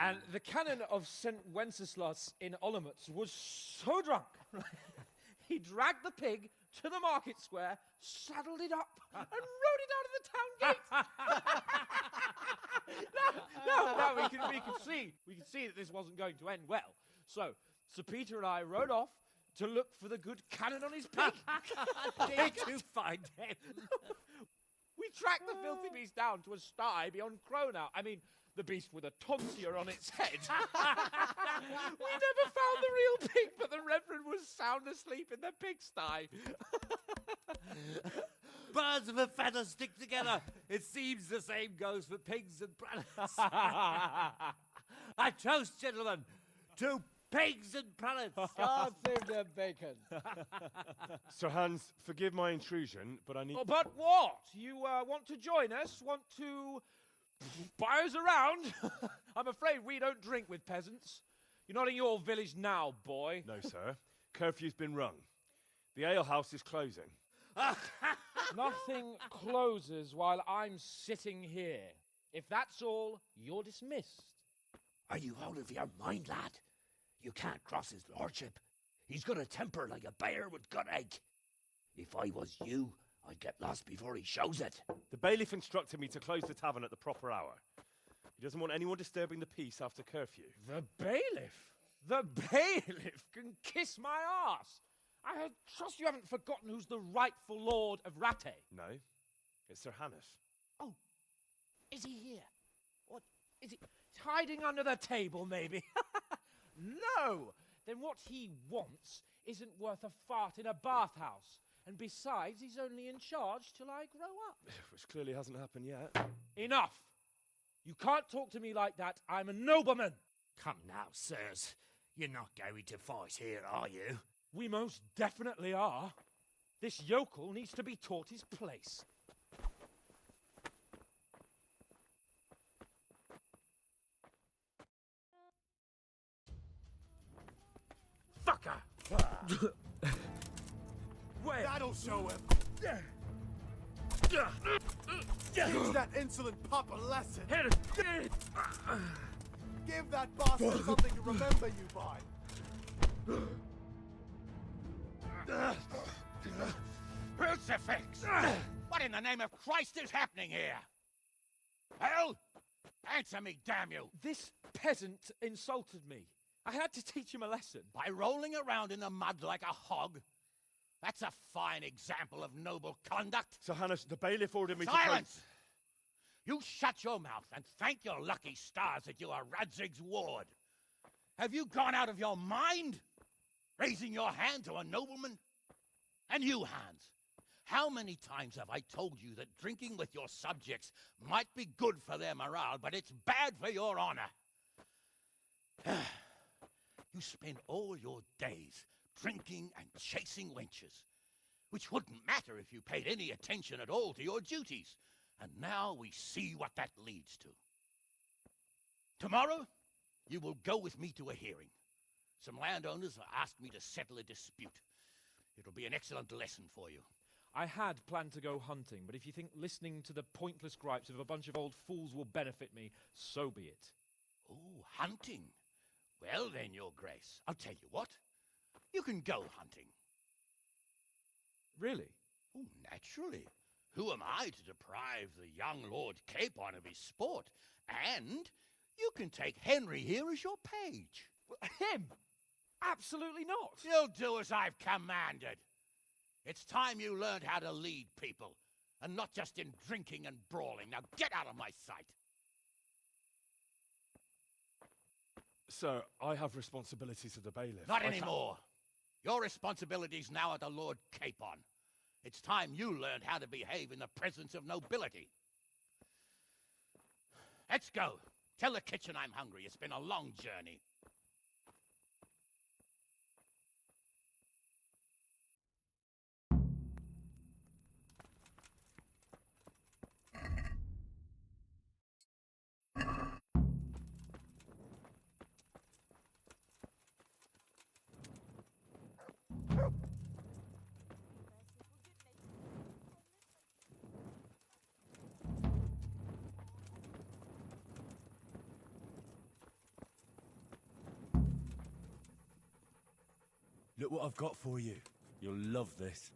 And the canon of St. Wenceslas in Olomouc was so drunk, he dragged the pig to the market square, saddled it up, and rode it out of the town gate. No, we could see that this wasn't going to end well. So, Sir Peter and I rode off to look for the good canon on his pig. Did you find him? We tracked the filthy beast down to a sty beyond Cronau. I mean, the beast with a tonsure on its head. We never found the real pig, but the Reverend was sound asleep in the pigsty. Birds of a feather stick together. It seems the same goes for pigs and planets. I toast, gentlemen, to pigs and planets. God save the bacon. Sir Hans, forgive my intrusion, but I need... Oh, but what? You want to join us? Want to buy us around? I'm afraid we don't drink with peasants. You're not in your village now, boy. No, sir. Curfew's been rung. The alehouse is closing. Nothing closes while I'm sitting here. If that's all, you're dismissed. Are you out of your mind, lad? You can't cross his lordship. He's got a temper like a bear with gut ache. If I was you, I'd get lost before he shows it. The bailiff instructed me to close the tavern at the proper hour. He doesn't want anyone disturbing the peace after curfew. The bailiff? The bailiff can kiss my arse. I trust you haven't forgotten who's the rightful lord of Rattay. No, it's Sir Hannes. Oh, is he here? What, is he hiding under the table, maybe? No! Then what he wants isn't worth a fart in a bathhouse. And besides, he's only in charge till I grow up. Which clearly hasn't happened yet. Enough! You can't talk to me like that. I'm a nobleman. Come now, sirs. You're not going to fight here, are you? We most definitely are. This yokel needs to be taught his place. Fucker! That'll show him. Teach that insolent pup a lesson. Give that bastard something to remember you by. Crucifix! What in the name of Christ is happening here? Hell? Answer me, damn you! This peasant insulted me. I had to teach him a lesson. By rolling around in the mud like a hog? That's a fine example of noble conduct. Sir Hannes, the bailiff ordered me Silence! You shut your mouth and thank your lucky stars that you are Radzig's ward. Have you gone out of your mind? Raising your hand to a nobleman? And you, Hans, how many times have I told you that drinking with your subjects might be good for their morale, but it's bad for your honor? You spend all your days drinking and chasing wenches, which wouldn't matter if you paid any attention at all to your duties. And now we see what that leads to. Tomorrow, you will go with me to a hearing. Some landowners have asked me to settle a dispute. It'll be an excellent lesson for you. I had planned to go hunting, but if you think listening to the pointless gripes of a bunch of old fools will benefit me, so be it. Oh, hunting. Well then, Your Grace, I'll tell you what. You can go hunting. Really? Oh, naturally. Who am I to deprive the young Lord Capon of his sport? And you can take Henry here as your page. Him? Absolutely not. You'll do as I've commanded. It's time you learned how to lead people, and not just in drinking and brawling. Now get out of my sight. Sir, I have responsibilities of the bailiff. Not anymore. Your responsibilities now are the Lord Capon. It's time you learned how to behave in the presence of nobility. Let's go. Tell the kitchen I'm hungry. It's been a long journey. what I've got for you. You'll love this.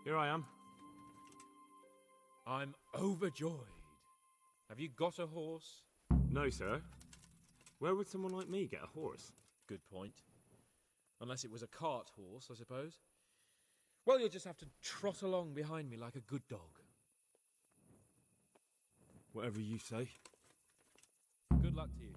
Here I am. I'm overjoyed. Have you got a horse? No, sir. Where would someone like me get a horse? Good point. Unless it was a cart horse, I suppose. Well, you'll just have to trot along behind me like a good dog. Whatever you say. Good luck to you.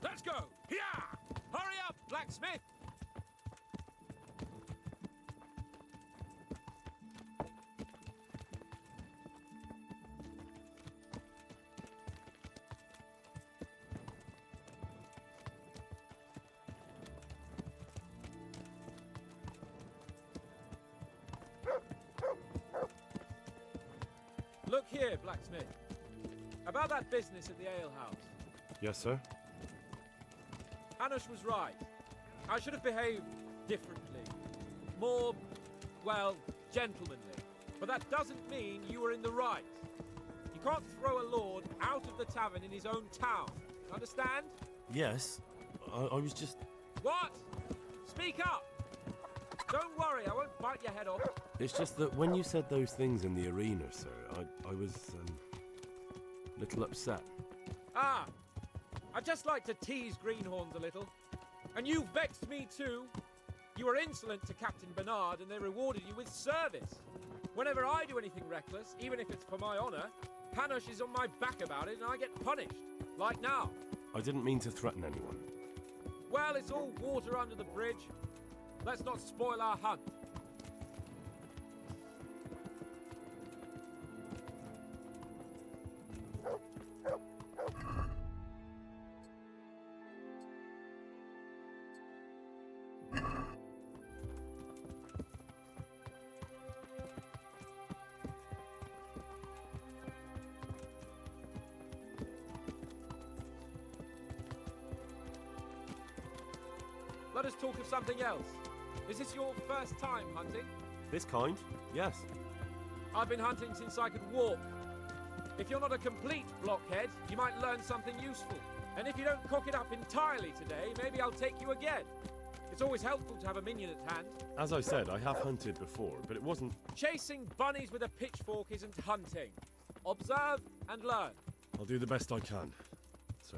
Let's go! Yeah! Hurry up, blacksmith! Look here, blacksmith. About that business at the alehouse. Yes, sir? Hanush was right. I should have behaved differently. More, well, gentlemanly. But that doesn't mean you were in the right. You can't throw a lord out of the tavern in his own town. Understand? Yes. I was just... What? Speak up! Don't worry, I won't bite your head off. It's just that when you said those things in the arena, sir, I was, a little upset. Ah! I just like to tease greenhorns a little. And you vexed me too. You were insolent to Captain Bernard and they rewarded you with service. Whenever I do anything reckless, even if it's for my honour, Hanush is on my back about it and I get punished. Like now. I didn't mean to threaten anyone. Well, it's all water under the bridge. Let's not spoil our hunt. let us talk of something else. Is this your first time hunting? This kind? Yes. I've been hunting since I could walk. If you're not a complete blockhead, you might learn something useful. And if you don't cock it up entirely today, maybe I'll take you again. It's always helpful to have a minion at hand. As I said, I have hunted before, but it wasn't... Chasing bunnies with a pitchfork isn't hunting. Observe and learn. I'll do the best I can, sir.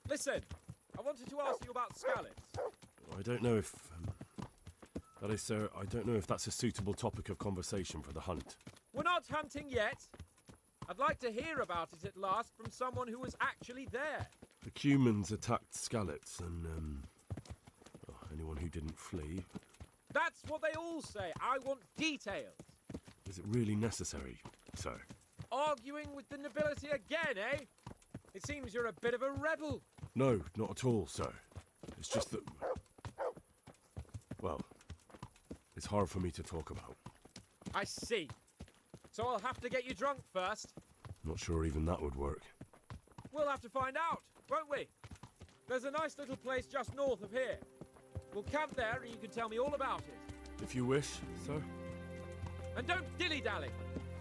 Listen, I wanted to ask you about scallops. I don't know if... that is, sir, I don't know if that's a suitable topic of conversation for the hunt. We're not hunting yet. I'd like to hear about it at last from someone who was actually there. The Cumans attacked Skallets and, anyone who didn't flee. That's what they all say. I want details. Is it really necessary, sir? Arguing with the nobility again, eh? It seems you're a bit of a rebel. No, not at all, sir. It's just that... well, it's hard for me to talk about. I see. So I'll have to get you drunk first. Not sure even that would work. We'll have to find out, won't we? There's a nice little place just north of here. We'll camp there and you can tell me all about it. If you wish, sir. And don't dilly-dally.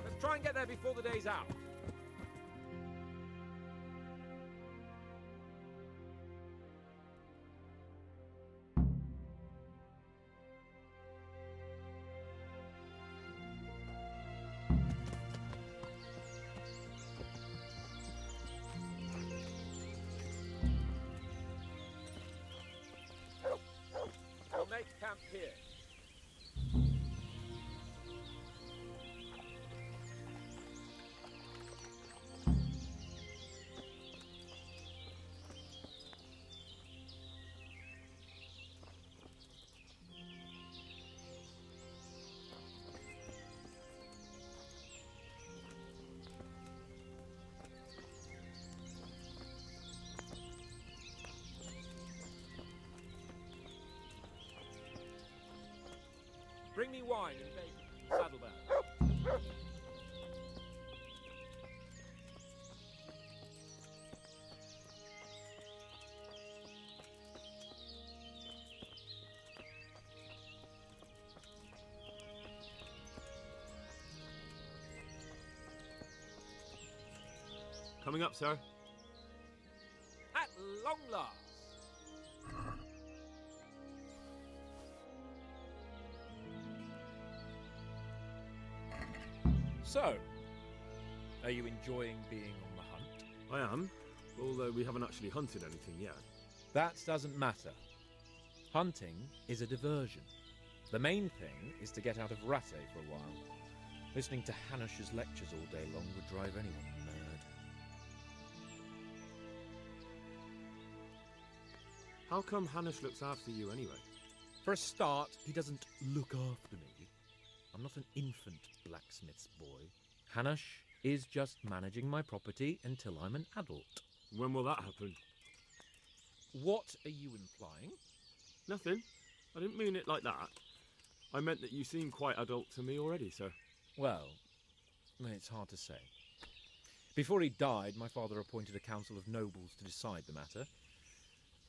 Let's try and get there before the day's out. We'll make camp here. Bring me wine and bacon. Saddlebag. Coming up, sir. At long last. So, are you enjoying being on the hunt? I am, although we haven't actually hunted anything yet. That doesn't matter. Hunting is a diversion. The main thing is to get out of Ratte for a while. Listening to Hanush's lectures all day long would drive anyone mad. How come Hanush looks after you anyway? For a start, he doesn't look after me. I'm not an infant blacksmith's boy. Hanush is just managing my property until I'm an adult. When will that happen? What are you implying? Nothing. I didn't mean it like that. I meant that you seem quite adult to me already, sir. Well, it's hard to say. Before he died, my father appointed a council of nobles to decide the matter.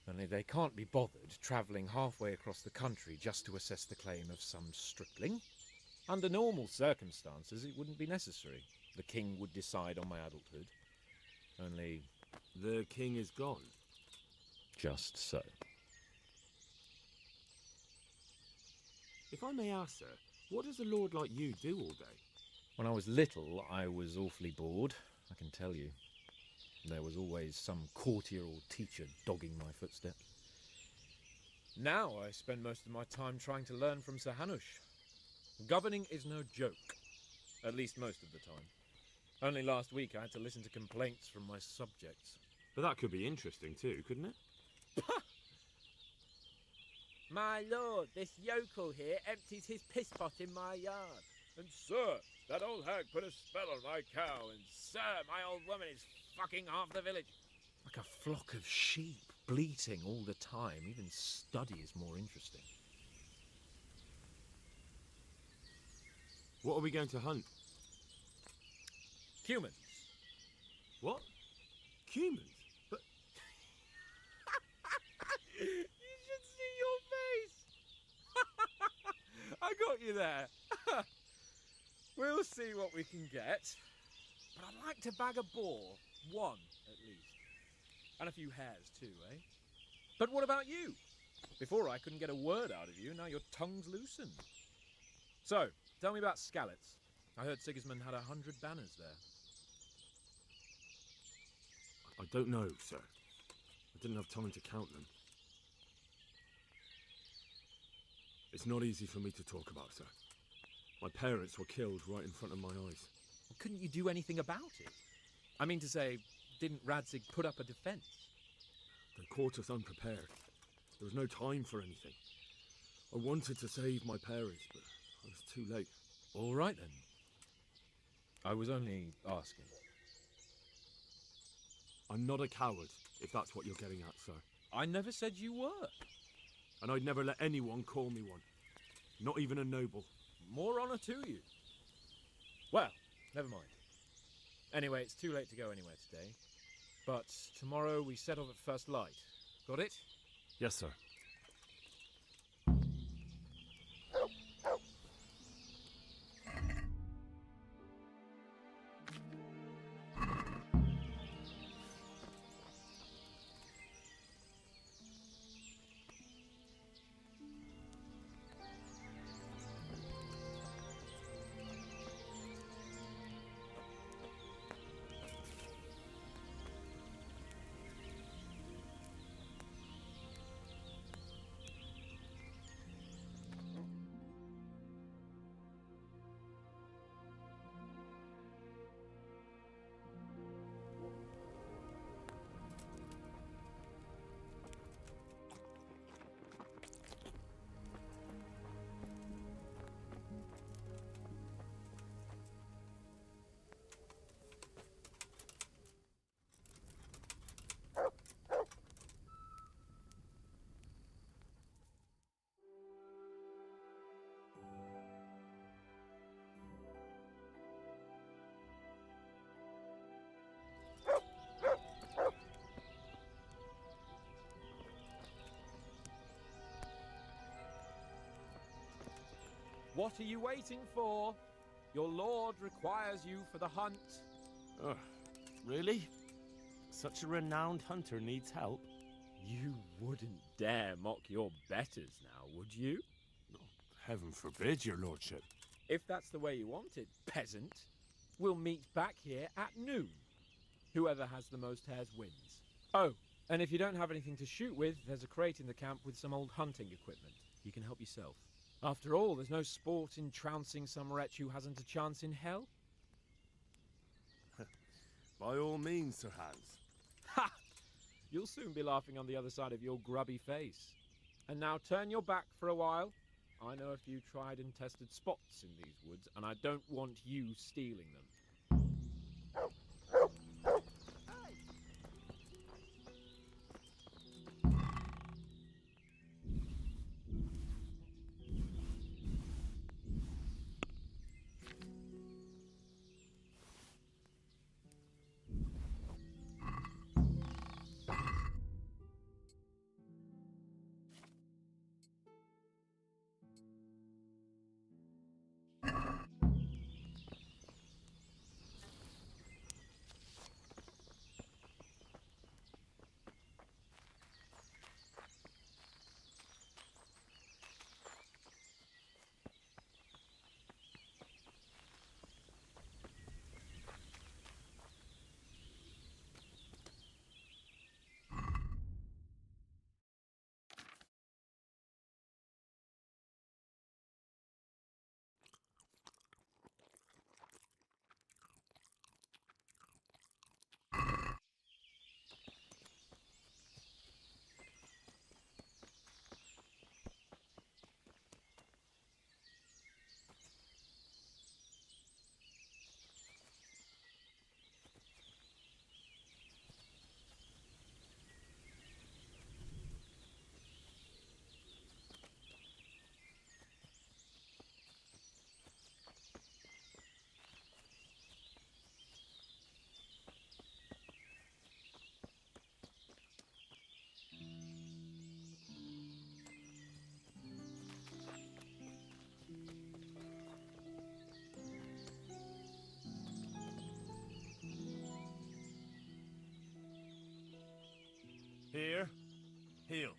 Only they can't be bothered travelling halfway across the country just to assess the claim of some stripling. Under normal circumstances, it wouldn't be necessary. The king would decide on my adulthood. Only... the king is gone. Just so. If I may ask, sir, what does a lord like you do all day? When I was little, I was awfully bored, I can tell you. There was always some courtier or teacher dogging my footsteps. Now I spend most of my time trying to learn from Sir Hanush. Governing is no joke, at least most of the time. Only last week I had to listen to complaints from my subjects. But that could be interesting too, couldn't it? My lord, this yokel here empties his piss pot in my yard. And sir, That old hag put a spell on my cow, and sir, my old woman is fucking half the village. Like a flock of sheep, bleating all the time. Even study is more interesting. What are we going to hunt? Humans. What? Humans? But You should see your face! I got you there. We'll see what we can get. But I'd like to bag a boar. One, at least. And a few hares too, eh? But what about you? Before I couldn't get a word out of you, now your tongue's loosened. So, tell me about Skalitz. I heard Sigismund had 100 banners there. I don't know, sir. I didn't have time to count them. It's not easy for me to talk about, sir. My parents were killed right in front of my eyes. Well, couldn't you do anything about it? I mean to say, didn't Radzig put up a defense? They caught us unprepared. There was no time for anything. I wanted to save my parents, but I was too late. All right, then. I was only asking. I'm not a coward, if that's what you're getting at, sir. I never said you were. And I'd never let anyone call me one. Not even a noble. More honor to you. Well, never mind. Anyway, it's too late to go anywhere today. But tomorrow we set off at first light. Got it? Yes, sir. What are you waiting for? Your lord requires you for the hunt. Oh, really? Such a renowned hunter needs help? You wouldn't dare mock your betters now, would you? Oh, heaven forbid, your lordship. If that's the way you want it, peasant, we'll meet back here at noon. Whoever has the most hares wins. Oh, and if you don't have anything to shoot with, there's a crate in the camp with some old hunting equipment. You can help yourself. After all, there's no sport in trouncing some wretch who hasn't a chance in hell. By all means, Sir Hans. Ha! You'll soon be laughing on the other side of your grubby face. And now turn your back for a while. I know a few tried and tested spots in these woods, and I don't want you stealing them. Here. Heal.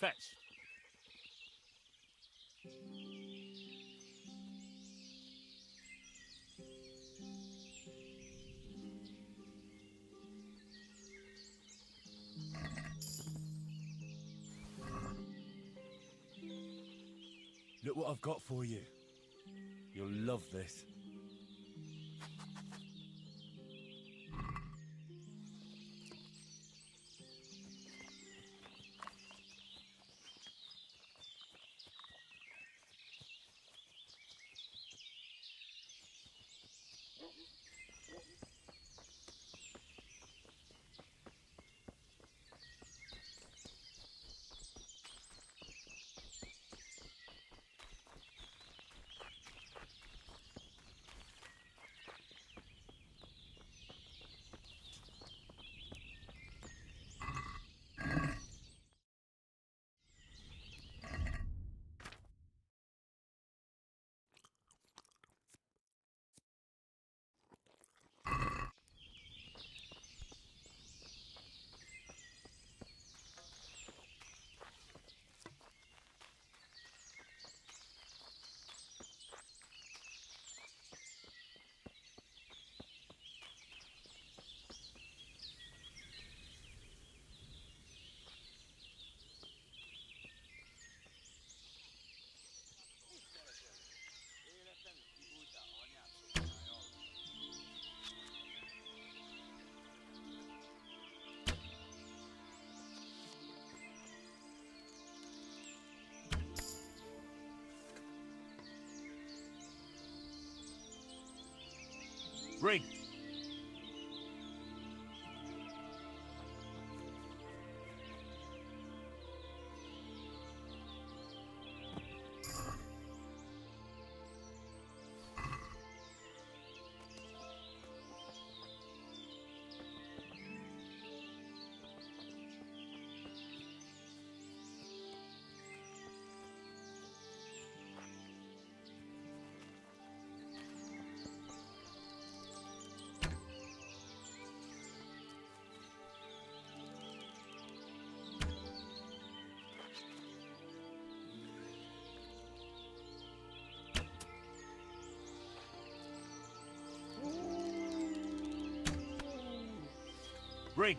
Fetch. Look what I've got for you. You'll love this. Ring. Ring.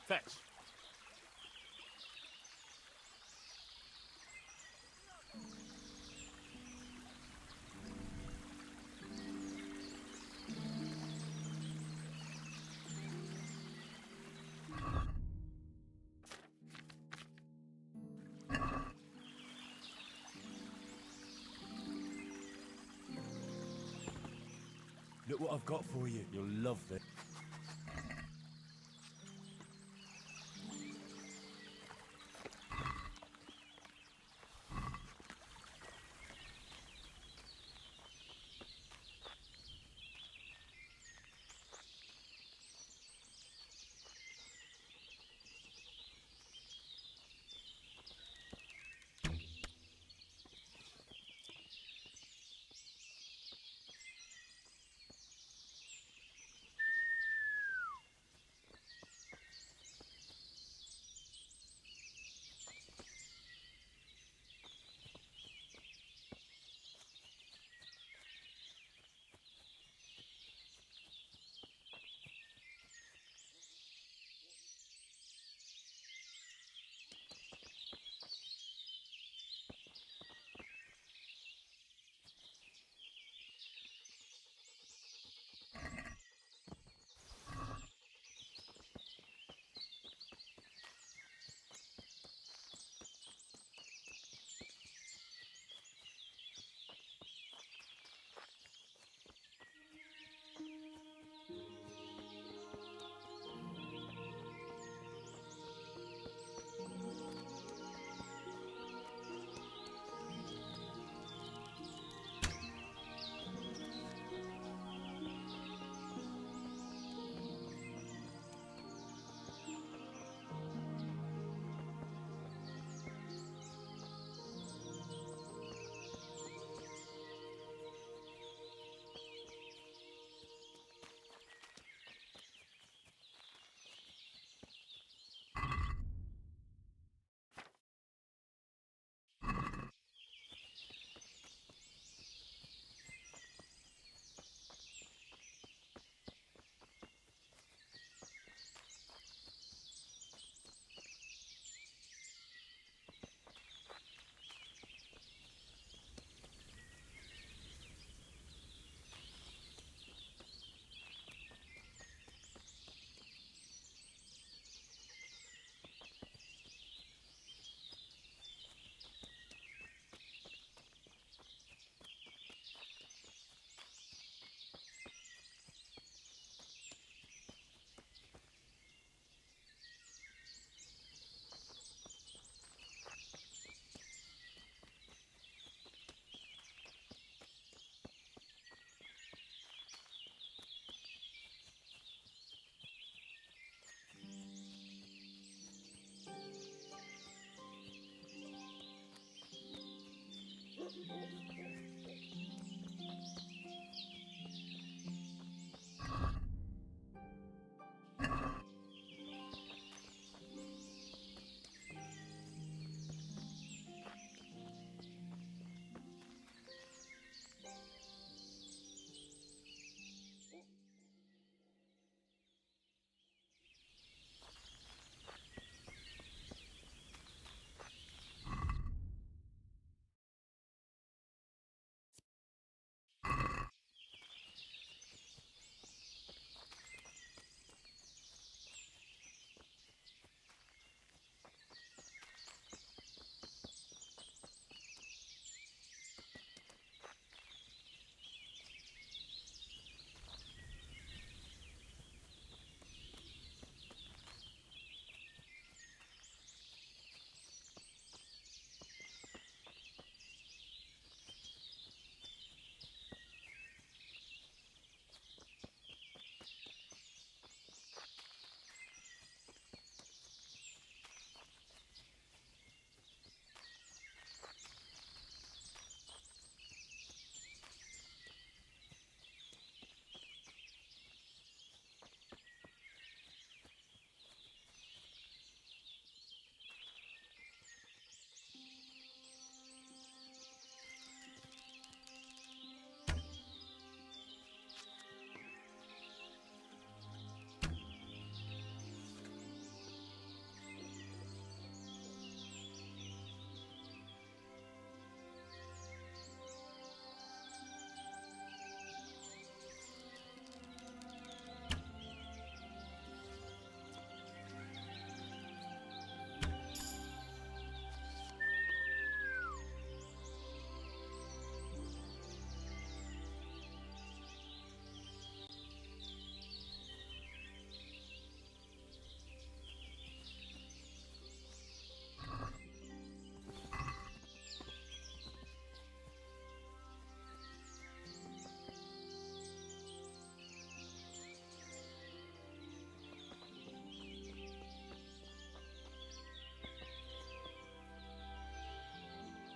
Thanks. Look what I've got for you. You'll love this.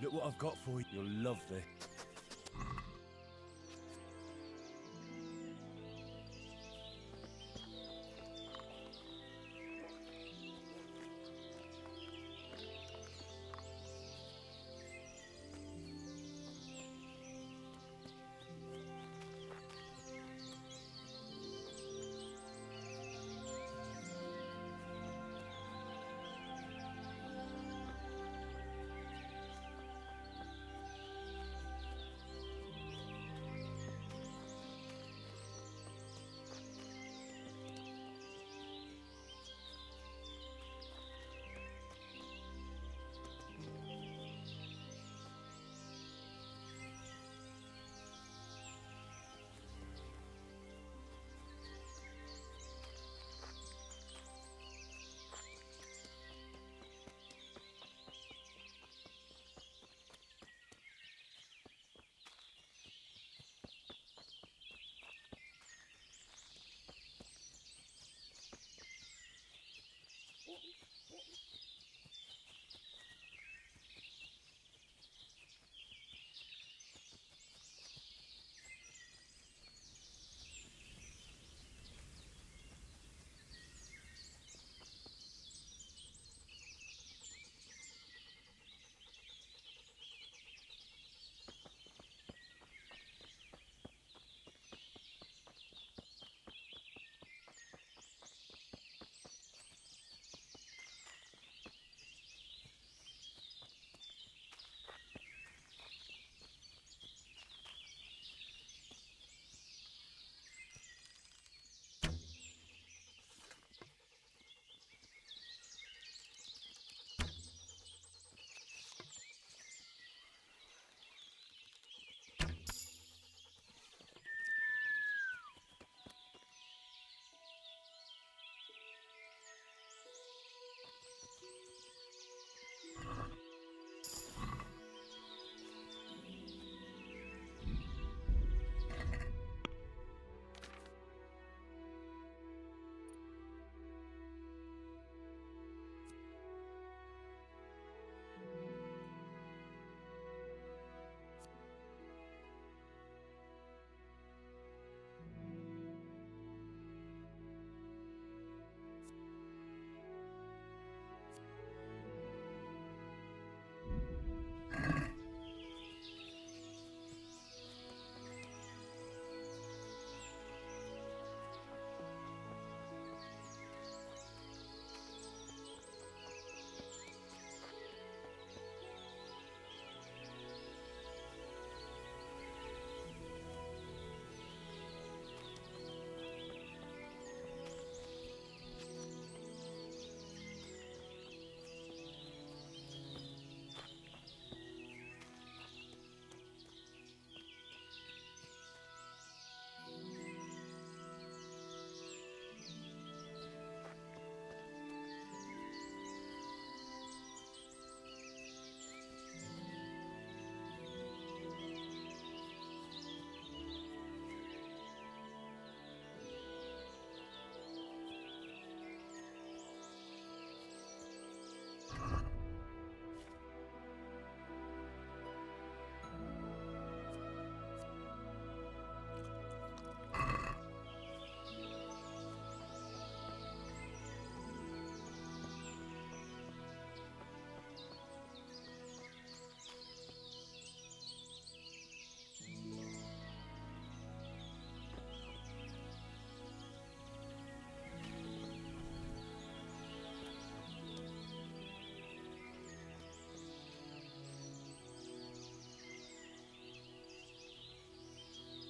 Look what I've got for you. You'll love this.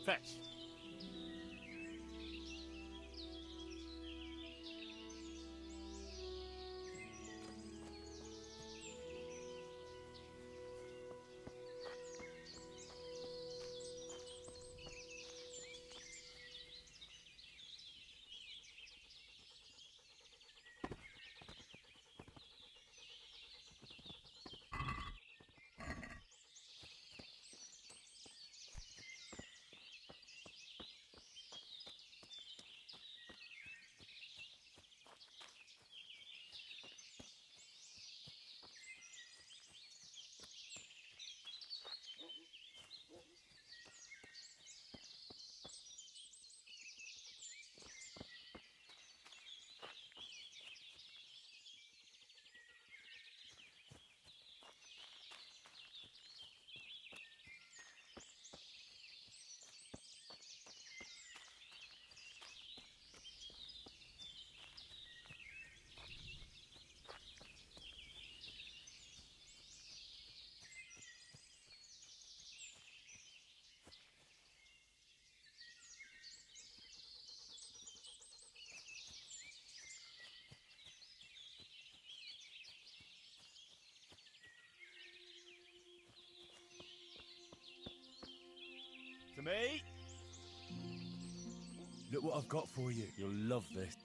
Fetch. me. Look what I've got for you. You'll love this.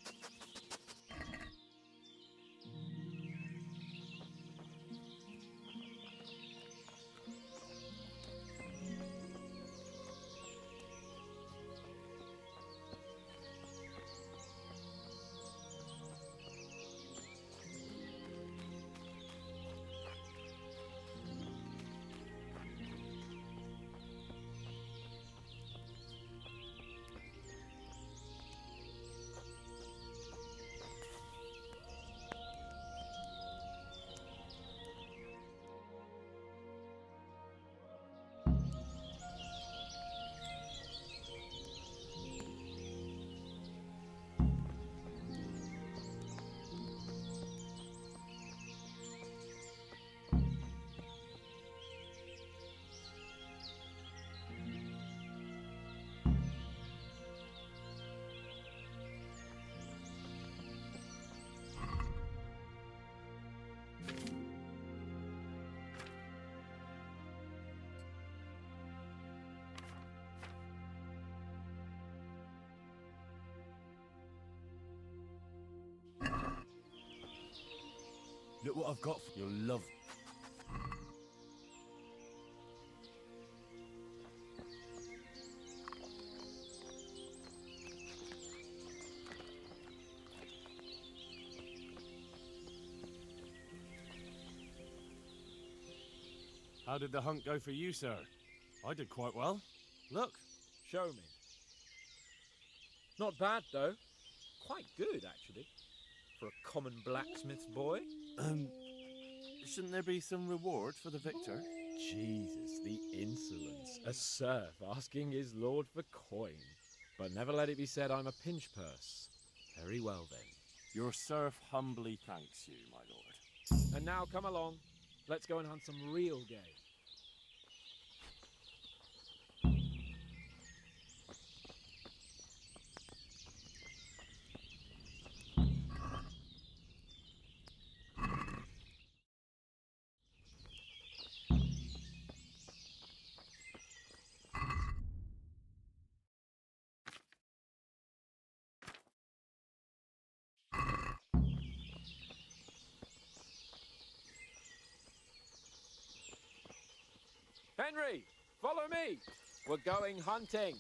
Look what I've got for you. You'll love. How did the hunt go for you, sir? I did quite well. Look. Show me. Not bad, though. Quite good, actually. For a common blacksmith's boy. Shouldn't there be some reward for the victor? Jesus, the insolence. A serf asking his lord for coin. But never let it be said I'm a pinch purse. Very well, then. Your serf humbly thanks you, my lord. And now come along. Let's go and hunt some real game. Henry, follow me. We're going hunting.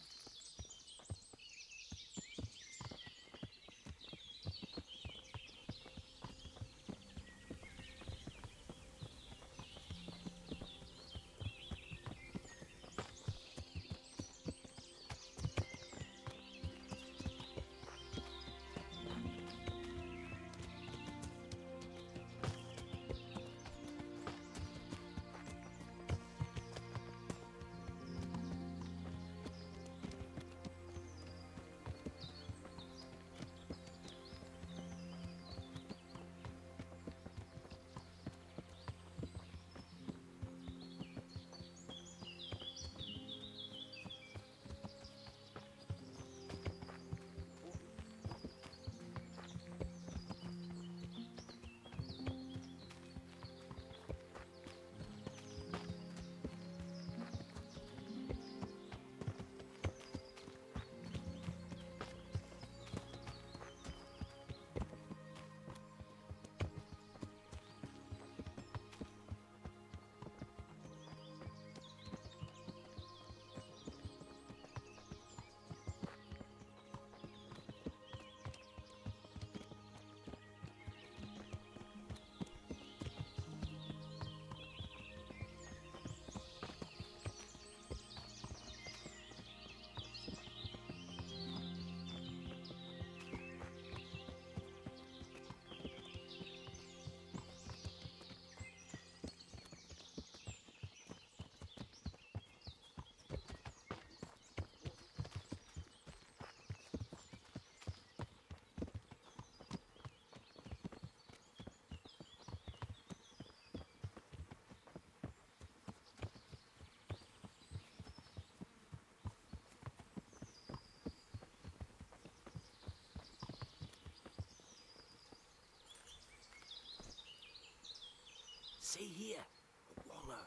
See here, a wallow,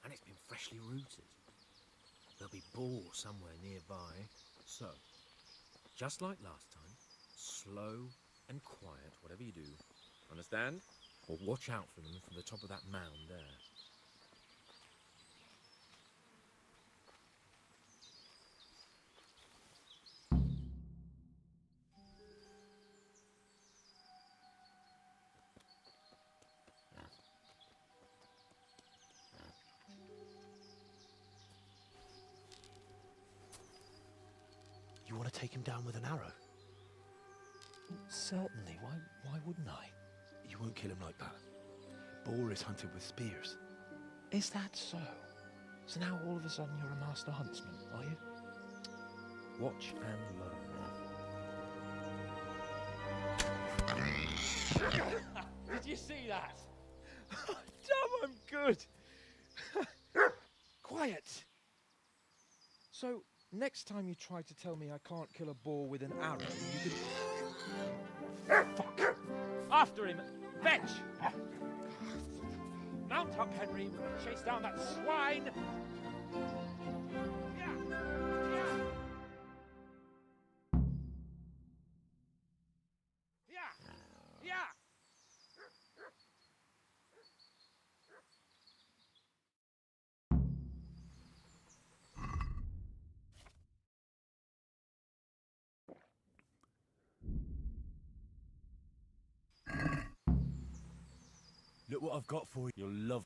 and it's been freshly rooted. There'll be boar somewhere nearby. So, just like last time, slow and quiet, whatever you do. Understand? Or watch out for them from the top of that mound there. You want to take him down with an arrow? Certainly. Why wouldn't I? You won't kill him like that. Boar is hunted with spears. Is that so? So now all of a sudden you're a master huntsman, are you? Watch and learn. Did you see that? Damn, I'm good. Quiet. So, next time you try to tell me I can't kill a boar with an arrow, you can... Fuck! After him! Fetch! Mount up, Henry. We're going to chase down that swine! Look what I've got for you. You'll love.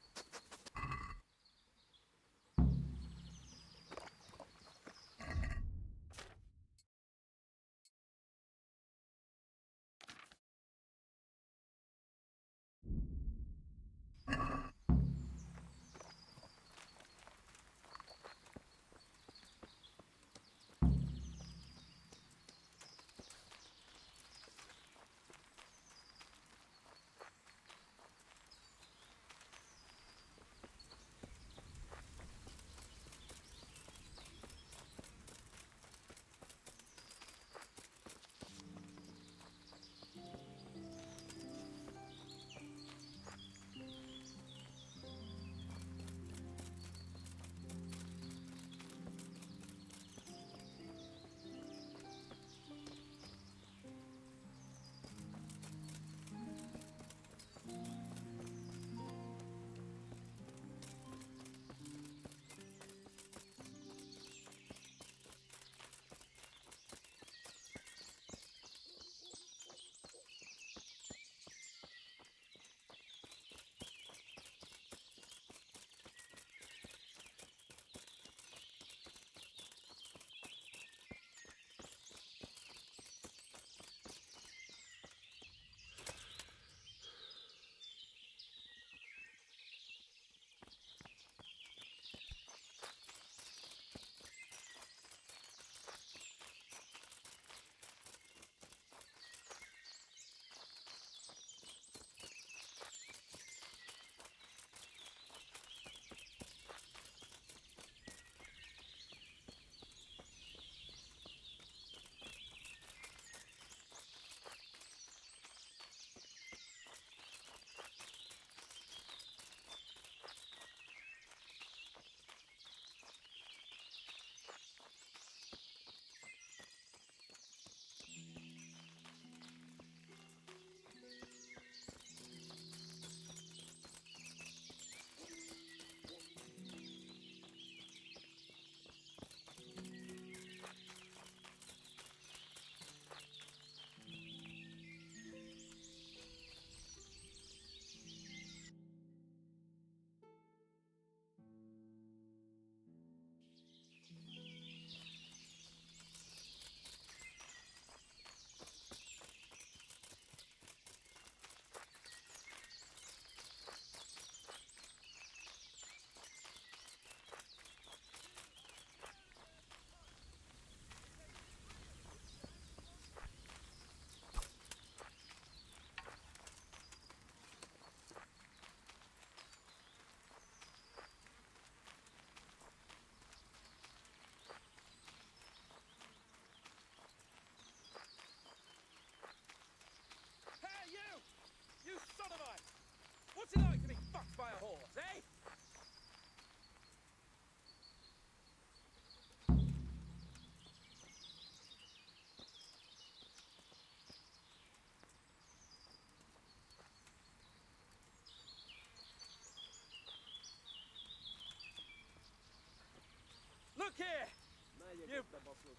Look here!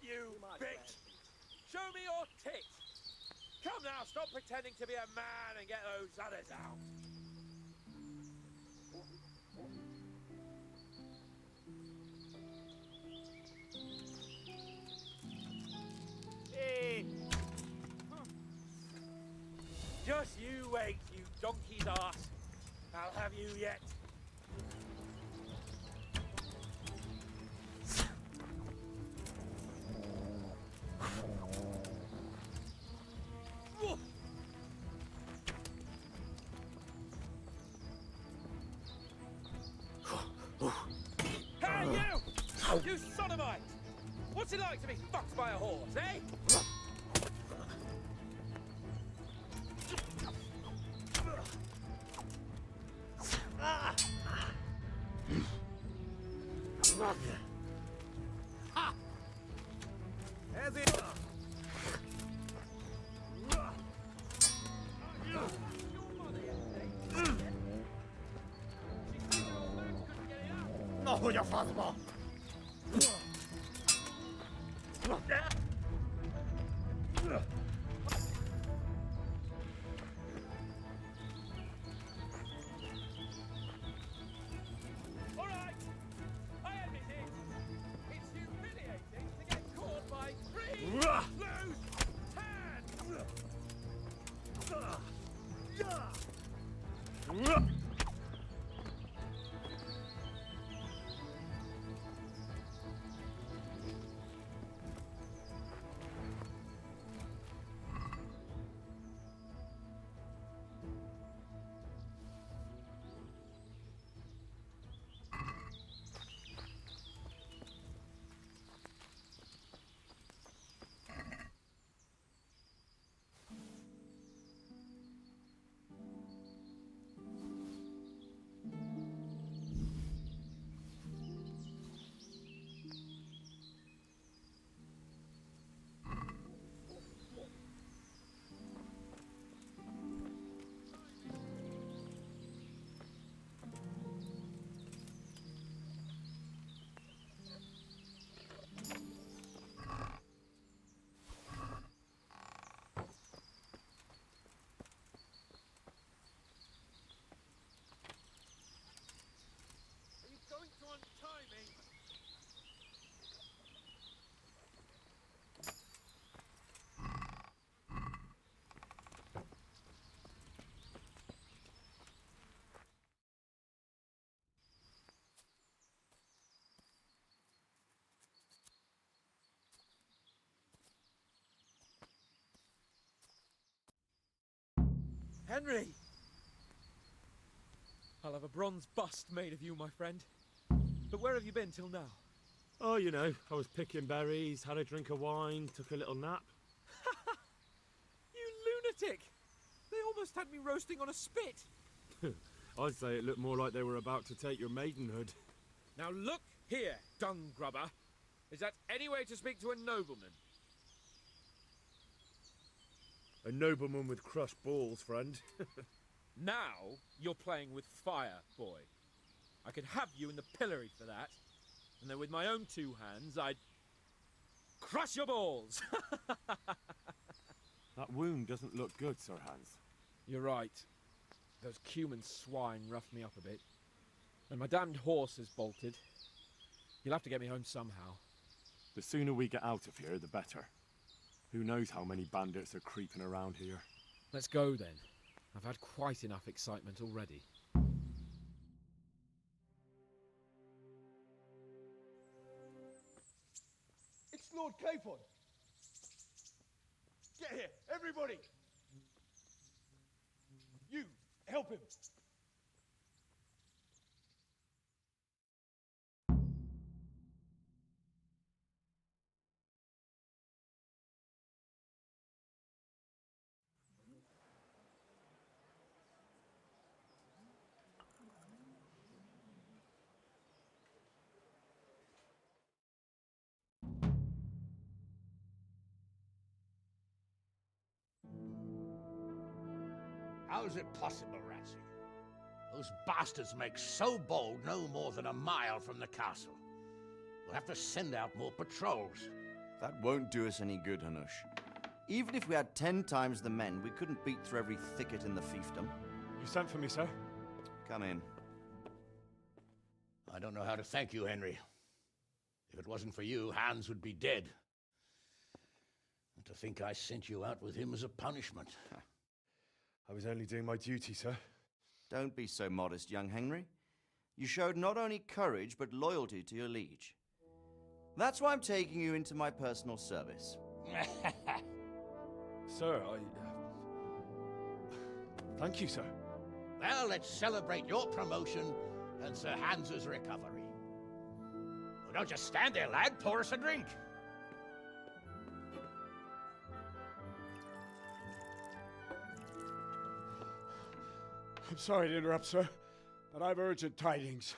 You bitch! Show me your tits! Come now, stop pretending to be a man and get those others out! Hey. Just you wait, you donkey's ass. I'll have you yet. Hey, you! You sodomite! What's it like to be fucked by a horse, eh? Ha! As it. No, your father. All right, I admit it. It's humiliating to get caught by three loose hands. Going to untie me. Henry! I'll have a bronze bust made of you, my friend. But where have you been till now? Oh, you know, I was picking berries, had a drink of wine, took a little nap. You lunatic! They almost had me roasting on a spit. I'd say it looked more like they were about to take your maidenhood. Now look here, dung grubber. Is that any way to speak to a nobleman? A nobleman with crushed balls, friend. Now you're playing with fire, boy. I could have you in the pillory for that. And then with my own two hands, I'd crush your balls. That wound doesn't look good, Sir Hans. You're right. Those cumin swine roughed me up a bit. And my damned horse has bolted. You'll have to get me home somehow. The sooner we get out of here, the better. Who knows how many bandits are creeping around here. Let's go then. I've had quite enough excitement already. It's Lord Capon. Get here, everybody. You, help him. How's it possible, Ratsy? Those bastards make so bold no more than a mile from the castle. We'll have to send out more patrols. That won't do us any good, Hanush. Even if we had 10 times the men, we couldn't beat through every thicket in the fiefdom. You sent for me, sir? Come in. I don't know how to thank you, Henry. If it wasn't for you, Hans would be dead. And to think I sent you out with him as a punishment. I was only doing my duty, sir. Don't be so modest, young Henry. You showed not only courage, but loyalty to your liege. That's why I'm taking you into my personal service. Sir, thank you, sir. Well, let's celebrate your promotion and Sir Hans's recovery. Well, don't just stand there, lad. Pour us a drink. I'm sorry to interrupt, sir, but I've urgent tidings.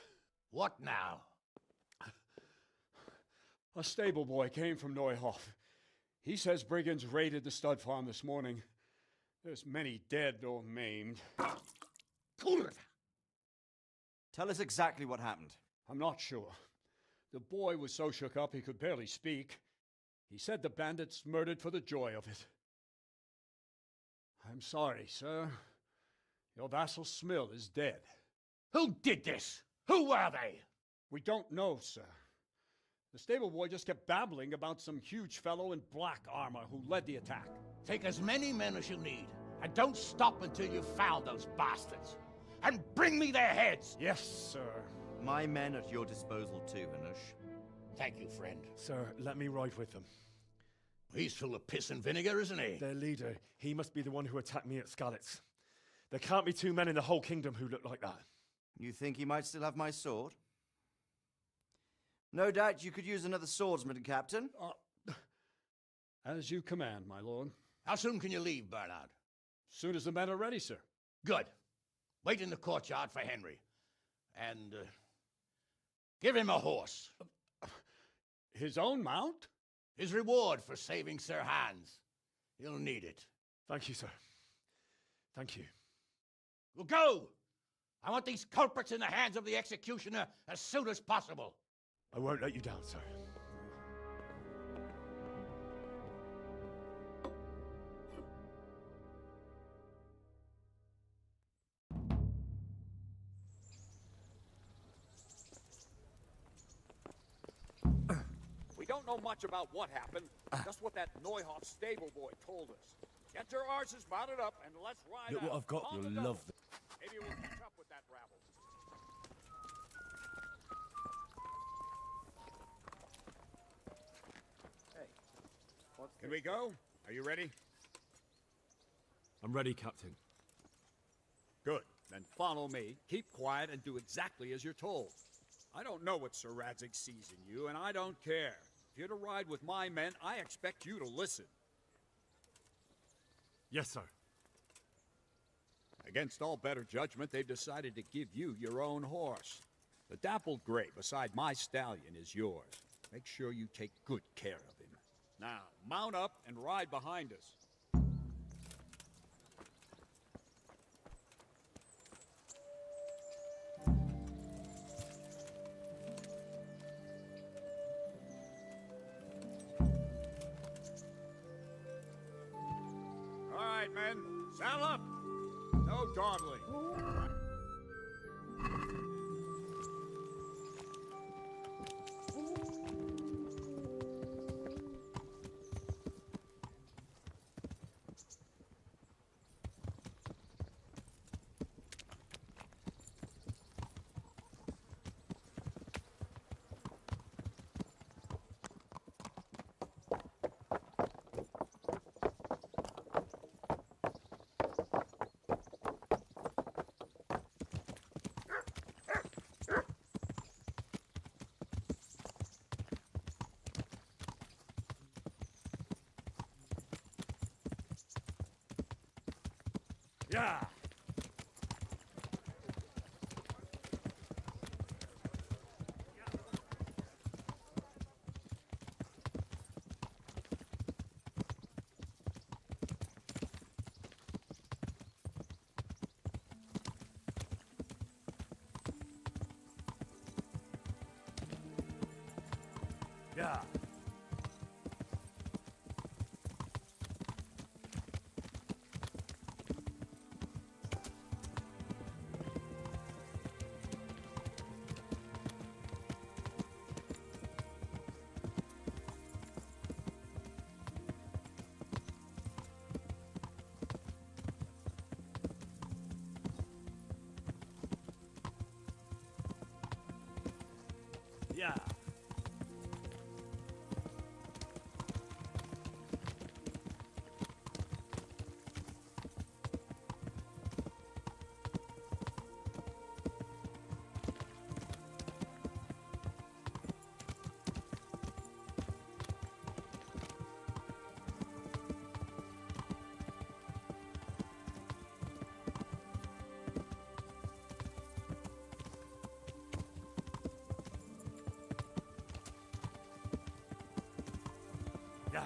What now? A stable boy came from Neuhof. He says brigands raided the stud farm this morning. There's many dead or maimed. Tell us exactly what happened. I'm not sure. The boy was so shook up he could barely speak. He said the bandits murdered for the joy of it. I'm sorry, sir. Your vassal Smill is dead. Who did this? Who were they? We don't know, sir. The stable boy just kept babbling about some huge fellow in black armor who led the attack. Take as many men as you need, and don't stop until you've found those bastards. And bring me their heads! Yes, sir. My men at your disposal too, Hanush. Thank you, friend. Sir, let me ride with them. He's full of piss and vinegar, isn't he? Their leader, he must be the one who attacked me at Skalitz. There can't be 2 men in the whole kingdom who look like that. You think he might still have my sword? No doubt you could use another swordsman, Captain. As you command, my lord. How soon can you leave, Bernard? Soon as the men are ready, sir. Good. Wait in the courtyard for Henry. And, give him a horse. His own mount? His reward for saving Sir Hans. He'll need it. Thank you, sir. Thank you. Well, go! I want these culprits in the hands of the executioner as soon as possible. I won't let you down, sir. We don't know much about what happened, just what that Neuhoff stable boy told us. Get your horses mounted up and let's ride Look out. what I've got. On the You'll double. love this. Maybe we'll catch up with that rabble. Can we go? Are you ready? I'm ready, Captain. Good. Then follow me. Keep quiet and do exactly as you're told. I don't know what Sir Radzig sees in you, and I don't care. If you're to ride with my men, I expect you to listen. Yes, sir. Against all better judgment, they've decided to give you your own horse. The dappled gray beside my stallion is yours. Make sure you take good care of him. Now, mount up and ride behind us. All right, men, saddle up. No dawdling. Yeah! Yeah. Yeah. Yeah.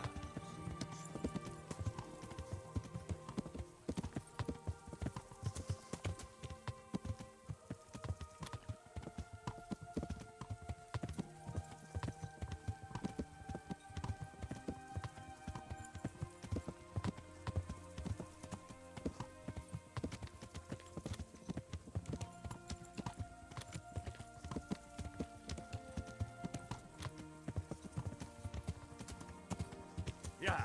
Yeah.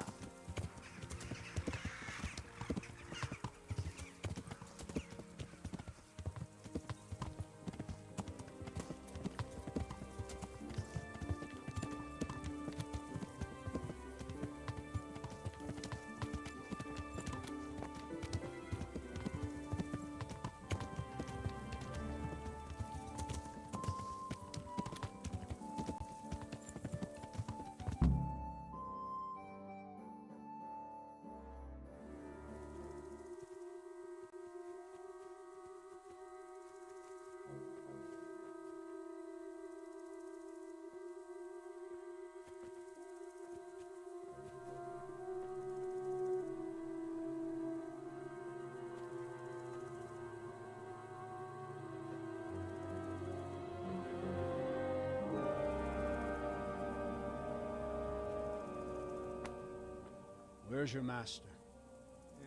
Where's your master?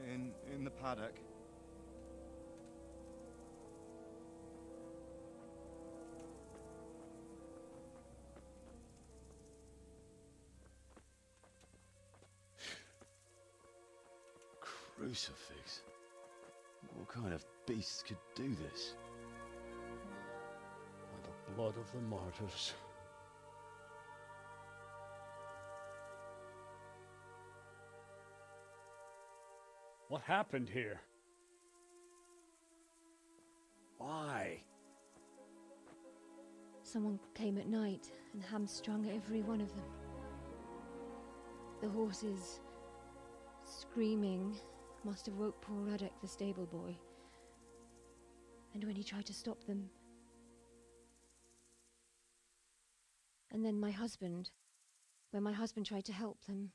In the paddock. Crucifix. What kind of beast could do this? By the blood of the martyrs. What happened here? Why? Someone came at night and hamstrung every one of them. The horses, screaming, must have woke poor Radek, the stable boy. And when he tried to stop them... And then my husband, when my husband tried to help them,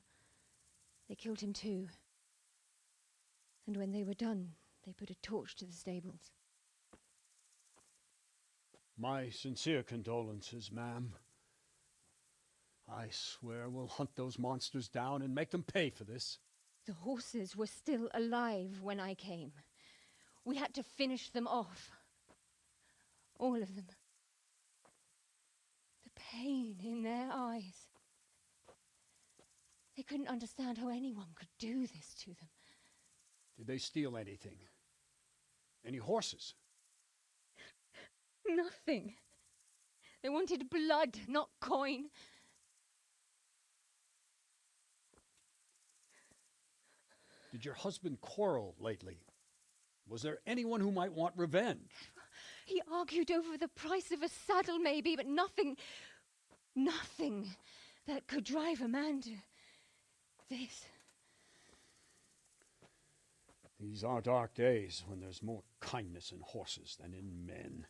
they killed him too. And when they were done, they put a torch to the stables. My sincere condolences, ma'am. I swear we'll hunt those monsters down and make them pay for this. The horses were still alive when I came. We had to finish them off. All of them. The pain in their eyes. They couldn't understand how anyone could do this to them. Did they steal anything? Any horses? Nothing. They wanted blood, not coin. Did your husband quarrel lately? Was there anyone who might want revenge? He argued over the price of a saddle, maybe, but nothing that could drive a man to this. These are dark days when there's more kindness in horses than in men.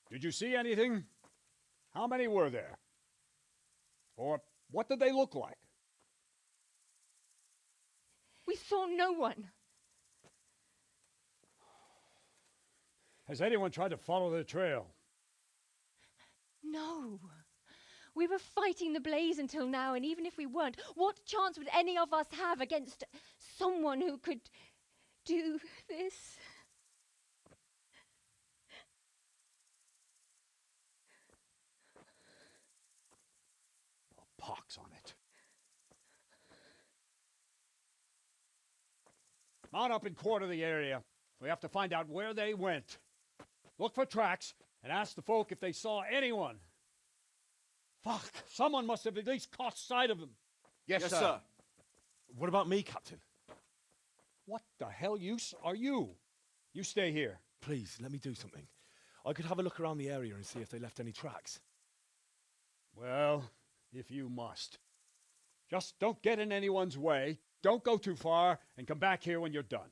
Did you see anything? How many were there? Or what did they look like? We saw no one. Has anyone tried to follow the trail? No. We were fighting the blaze until now, and even if we weren't, what chance would any of us have against someone who could do this? Pox on it. Mount up and quarter the area. We have to find out where they went. Look for tracks and ask the folk if they saw anyone. Fuck, someone must have at least caught sight of them. Yes, sir. What about me, Captain? What the hell use are you? You stay here. Please, let me do something. I could have a look around the area and see if they left any tracks. Well, if you must. Just don't get in anyone's way, don't go too far, and come back here when you're done.